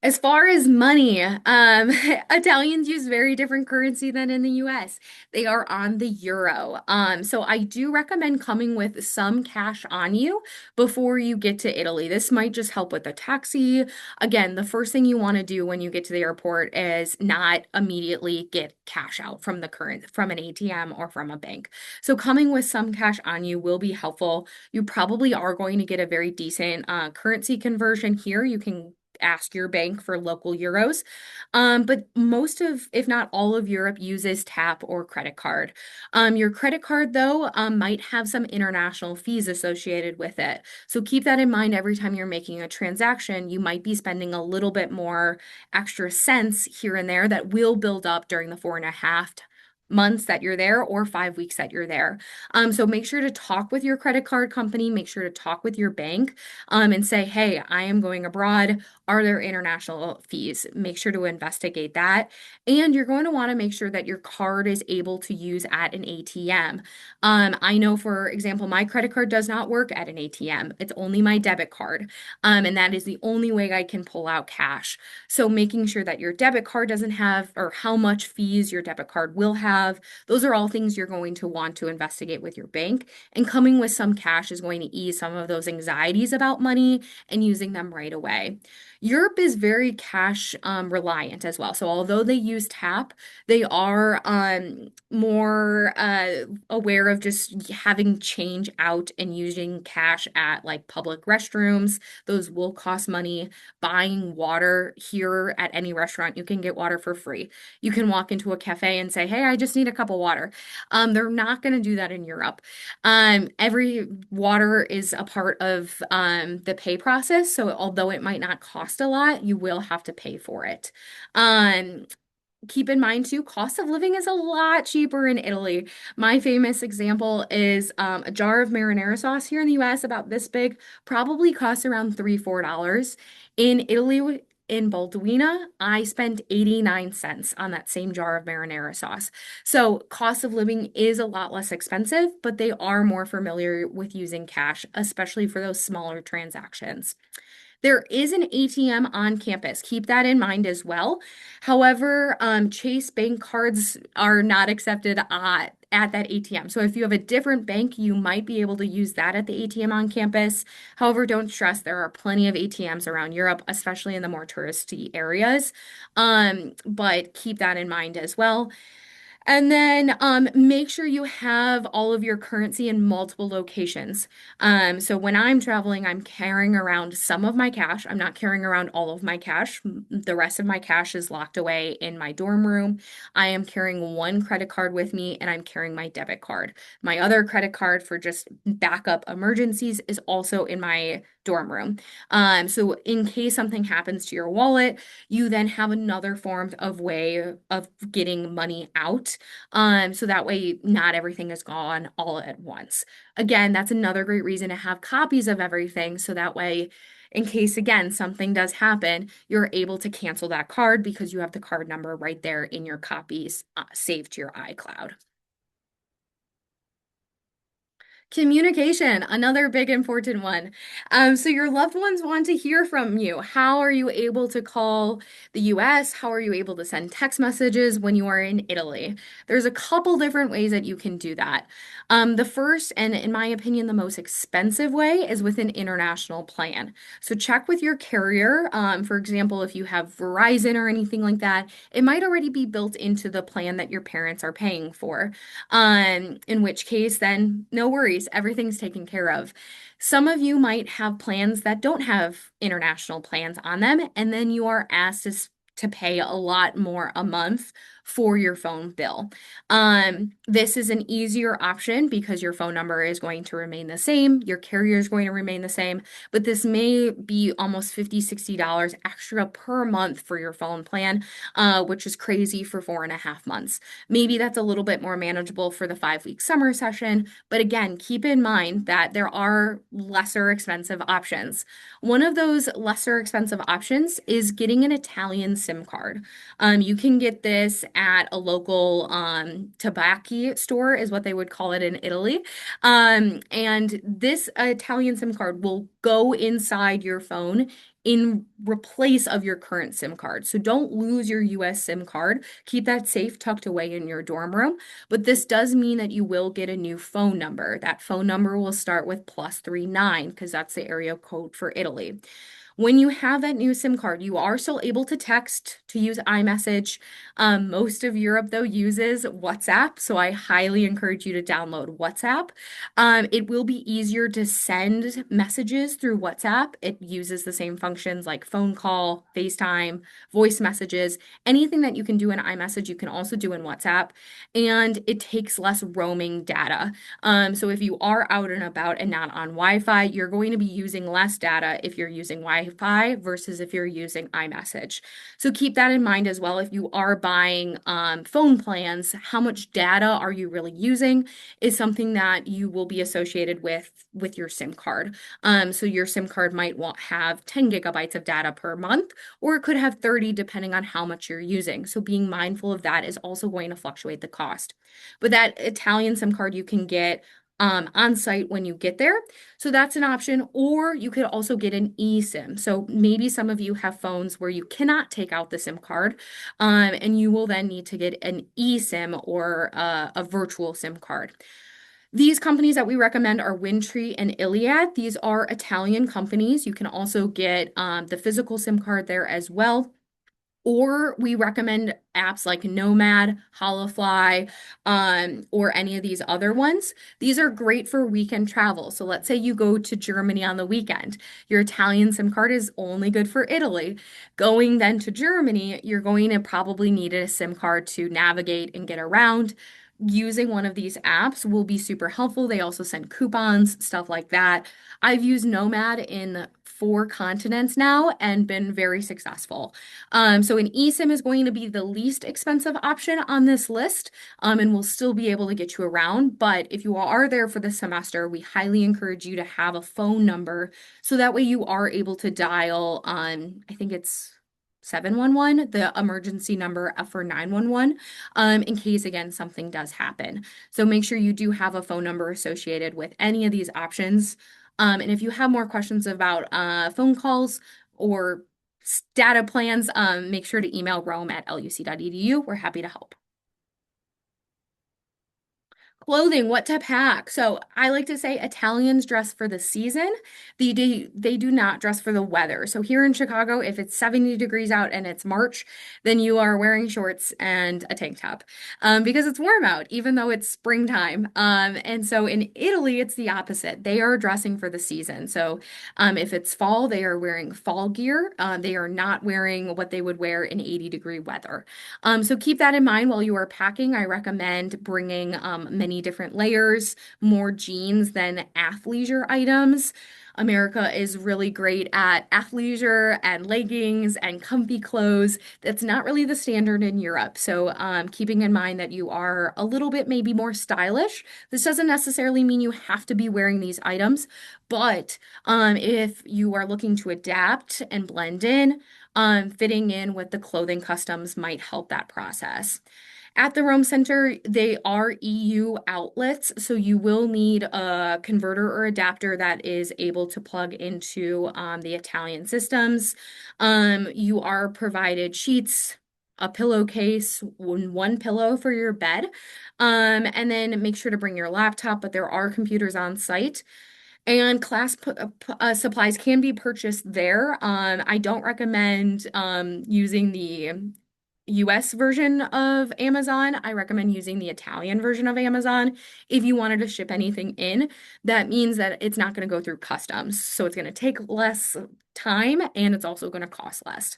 As far as money, Italians use very different currency than in the US. They are on the euro. So I do recommend coming with some cash on you before you get to Italy. This might just help with the taxi. Again, the first thing you want to do when you get to the airport is not immediately get cash out from from an ATM or from a bank. So coming with some cash on you will be helpful. You probably are going to get a very decent currency conversion here. You can ask your bank for local euros. But most of, if not all of Europe uses tap or credit card. Your credit card, though, might have some international fees associated with it. So keep that in mind every time you're making a transaction. You might be spending a little bit more extra cents here and there that will build up during the 4.5 months that you're there or 5 weeks that you're there. So make sure to talk with your credit card company, make sure to talk with your bank, and say, hey, I am going abroad. Are there international fees? Make sure to investigate that. And you're going to want to make sure that your card is able to use at an ATM. I know, for example, my credit card does not work at an ATM. It's only my debit card. And that is the only way I can pull out cash. So making sure that your debit card doesn't have, or how much fees your debit card will have, those are all things you're going to want to investigate with your bank. And coming with some cash is going to ease some of those anxieties about money and using them right away. Europe is very cash reliant as well. So although they use tap, they are more aware of just having change out and using cash at like public restrooms. Those will cost money. Buying water here at any restaurant, you can get water for free. You can walk into a cafe and say, hey, I just need a cup of water. They're not going to do that in Europe. Every water is a part of the pay process. So although it might not cost a lot, you will have to pay for it. Um, Keep in mind too, cost of living is a lot cheaper in Italy. My famous example is a jar of marinara sauce here in the US, about this big, probably costs around $3, $4. In Italy, in Balduina, I spent 89 cents on that same jar of marinara sauce. So cost of living is a lot less expensive, but they are more familiar with using cash, especially for those smaller transactions. There is an ATM on campus. Keep that in mind as well. However, Chase bank cards are not accepted at that ATM. So if you have a different bank, you might be able to use that at the ATM on campus. However, don't stress, there are plenty of ATMs around Europe, especially in the more touristy areas. But keep that in mind as well. And then make sure you have all of your currency in multiple locations. So when I'm traveling, I'm carrying around some of my cash. I'm not carrying around all of my cash. The rest of my cash is locked away in my dorm room. I am carrying one credit card with me and I'm carrying my debit card. My other credit card for just backup emergencies is also in my dorm room. So in case something happens to your wallet, you then have another form of way of getting money out. So that way not everything is gone all at once. Again, that's another great reason to have copies of everything. So that way, in case again something does happen, you're able to cancel that card because you have the card number right there in your copies saved to your iCloud. Communication, another big important one. So your loved ones want to hear from you. How are you able to call the US? How are you able to send text messages when you are in Italy? There's a couple different ways that you can do that. The first, and in my opinion, the most expensive way is with an international plan. So check with your carrier. For example, if you have Verizon or anything like that, it might already be built into the plan that your parents are paying for. In which case, then no worries, everything's taken care of. Some of you might have plans that don't have international plans on them, and then you are asked to pay a lot more a month for your phone bill. This is an easier option because your phone number is going to remain the same, your carrier is going to remain the same, but this may be almost $50, $60 extra per month for your phone plan, which is crazy for 4.5 months. Maybe that's a little bit more manageable for the 5 week summer session, but again, keep in mind that there are lesser expensive options. One of those lesser expensive options is getting an Italian SIM card. You can get this at a local tabacchi store, is what they would call it in Italy. And this Italian SIM card will go inside your phone in replace of your current SIM card. So don't lose your US SIM card. Keep that safe tucked away in your dorm room. But this does mean that you will get a new phone number. That phone number will start with +39 because that's the area code for Italy. When you have that new SIM card, you are still able to text, to use iMessage. Most of Europe, though, uses WhatsApp, so I highly encourage you to download WhatsApp. It will be easier to send messages through WhatsApp. It uses the same functions like phone call, FaceTime, voice messages. Anything that you can do in iMessage, you can also do in WhatsApp, and it takes less roaming data. So if you are out and about and not on Wi-Fi, you're going to be using less data if you're using Wi-Fi versus if you're using iMessage. So keep that in mind as well. If you are buying phone plans, how much data are you really using is something that you will be associated with your SIM card. So your SIM card might have 10 gigabytes of data per month, or it could have 30 depending on how much you're using. So being mindful of that is also going to fluctuate the cost. But that Italian SIM card you can get on site when you get there. So that's an option. Or you could also get an eSIM. So maybe some of you have phones where you cannot take out the SIM card, and you will then need to get an eSIM or a virtual SIM card. These companies that we recommend are Windtree and Iliad. These are Italian companies. You can also get the physical SIM card there as well. Or we recommend apps like Nomad, Holofly, or any of these other ones. These are great for weekend travel. So let's say you go to Germany on the weekend. Your Italian SIM card is only good for Italy. Going then to Germany, you're going to probably need a SIM card to navigate and get around. Using one of these apps will be super helpful. They also send coupons, stuff like that. I've used Nomad in 4 continents now and been very successful. So an eSIM is going to be the least expensive option on this list, and will still be able to get you around. But if you are there for the semester, we highly encourage you to have a phone number so that way you are able to dial on, I think it's 711, the emergency number for 911, in case, again, something does happen. So make sure you do have a phone number associated with any of these options. And if you have more questions about phone calls or data plans, make sure to email rome@luc.edu. We're happy to help. Clothing, what to pack. So I like to say Italians dress for the season. They do not dress for the weather. So here in Chicago, if it's 70 degrees out and it's March, then you are wearing shorts and a tank top because it's warm out, even though it's springtime. And so in Italy, it's the opposite. They are dressing for the season. So if it's fall, they are wearing fall gear. They are not wearing what they would wear in 80-degree weather. So keep that in mind while you are packing. I recommend bringing many different layers, more jeans than athleisure items. America is really great at athleisure and leggings and comfy clothes. That's not really the standard in Europe. So keeping in mind that you are a little bit maybe more stylish. This doesn't necessarily mean you have to be wearing these items, but if you are looking to adapt and blend in, fitting in with the clothing customs might help that process. At the Rome Center, they are EU outlets, so you will need a converter or adapter that is able to plug into the Italian systems. You are provided sheets, a pillowcase, one pillow for your bed, and then make sure to bring your laptop, but there are computers on site. And supplies can be purchased there. I don't recommend using the US version of Amazon. I recommend using the Italian version of Amazon. If you wanted to ship anything in, that means that it's not going to go through customs. So it's going to take less time and it's also going to cost less.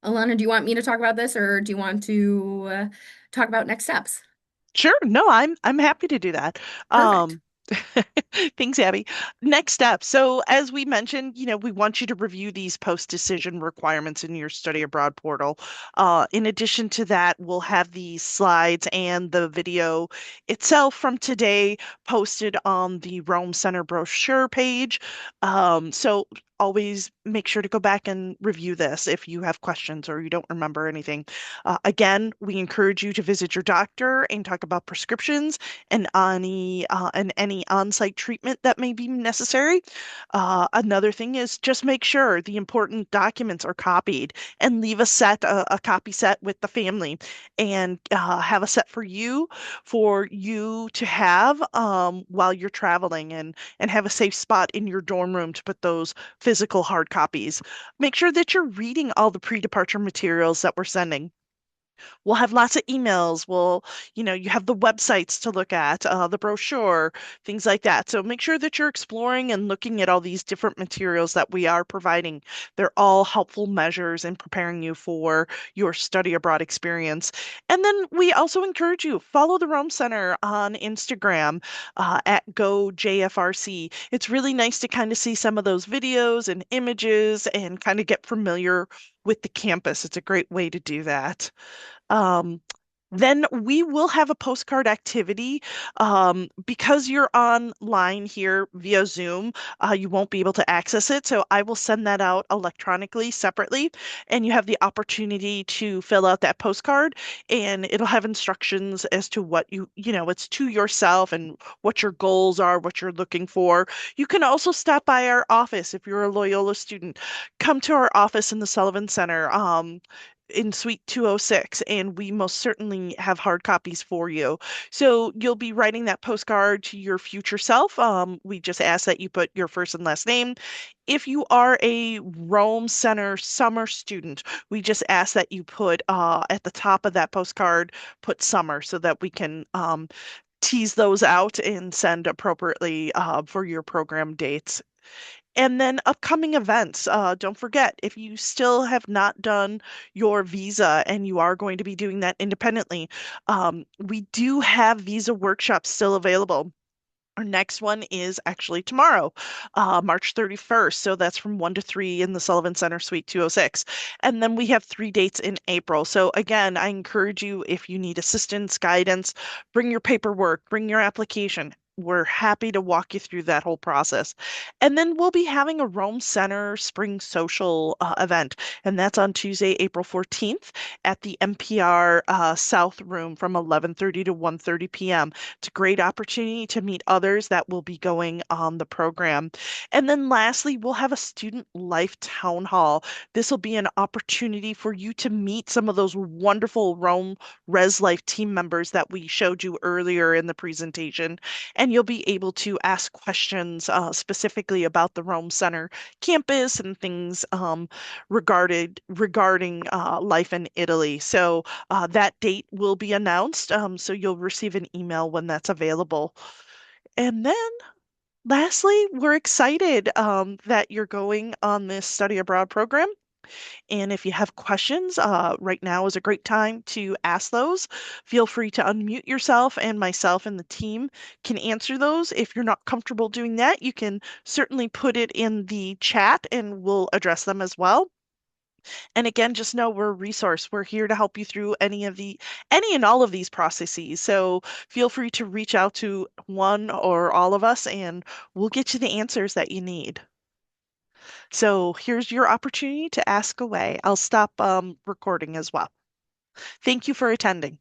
Alana, do you want me to talk about this or do you want to talk about next steps? Sure. No, I'm happy to do that. Perfect. Um, Thanks, Abby. Next step. So, as we mentioned, we want you to review these post-decision requirements in your study abroad portal. In addition to that, we'll have the slides and the video itself from today posted on the Rome Center brochure page. So always make sure to go back and review this if you have questions or you don't remember anything. Again, we encourage you to visit your doctor and talk about prescriptions and any on-site treatment that may be necessary. Another thing is just make sure the important documents are copied and leave a copy set with the family and have a set for you to have while you're traveling and have a safe spot in your dorm room to put those physical hard copies. Make sure that you're reading all the pre-departure materials that we're sending. We'll have lots of emails. You have the websites to look at, the brochure, things like that. So make sure that you're exploring and looking at all these different materials that we are providing. They're all helpful measures in preparing you for your study abroad experience. And then we also encourage you, follow the Rome Center on Instagram at GoJFRC. It's really nice to kind of see some of those videos and images and kind of get familiar with the campus. It's a great way to do that. Um, then we will have a postcard activity. Because you're online here via Zoom, you won't be able to access it. So I will send that out electronically separately, and you have the opportunity to fill out that postcard, and it'll have instructions as to what it's to yourself and what your goals are, what you're looking for. You can also stop by our office if you're a Loyola student. Come to our office in the Sullivan Center. In Suite 206, and we most certainly have hard copies for you. So you'll be writing that postcard to your future self. We just ask that you put your first and last name. If you are a Rome Center summer student, we just ask that you put at the top of that postcard, put summer so that we can tease those out and send appropriately for your program dates. And then upcoming events. Don't forget, if you still have not done your visa and you are going to be doing that independently, we do have visa workshops still available. Our next one is actually tomorrow, March 31st. So that's from 1 to 3 in the Sullivan Center Suite 206. And then we have 3 dates in April. So again, I encourage you, if you need assistance, guidance, bring your paperwork, bring your application. We're happy to walk you through that whole process. And then we'll be having a Rome Center Spring Social event, and that's on Tuesday, April 14th at the NPR South Room from 11:30 to 1:30 p.m. It's a great opportunity to meet others that will be going on the program. And then lastly, we'll have a student life town hall. This will be an opportunity for you to meet some of those wonderful Rome Res Life team members that we showed you earlier in the presentation. And you'll be able to ask questions specifically about the Rome Center campus and things regarding life in Italy. So that date will be announced, so you'll receive an email when that's available. And then lastly, we're excited that you're going on this study abroad program. And if you have questions, right now is a great time to ask those. Feel free to unmute yourself, and myself and the team can answer those. If you're not comfortable doing that, you can certainly put it in the chat and we'll address them as well. And again, just know we're a resource. We're here to help you through any and all of these processes. So feel free to reach out to one or all of us, and we'll get you the answers that you need. So here's your opportunity to ask away. I'll stop recording as well. Thank you for attending.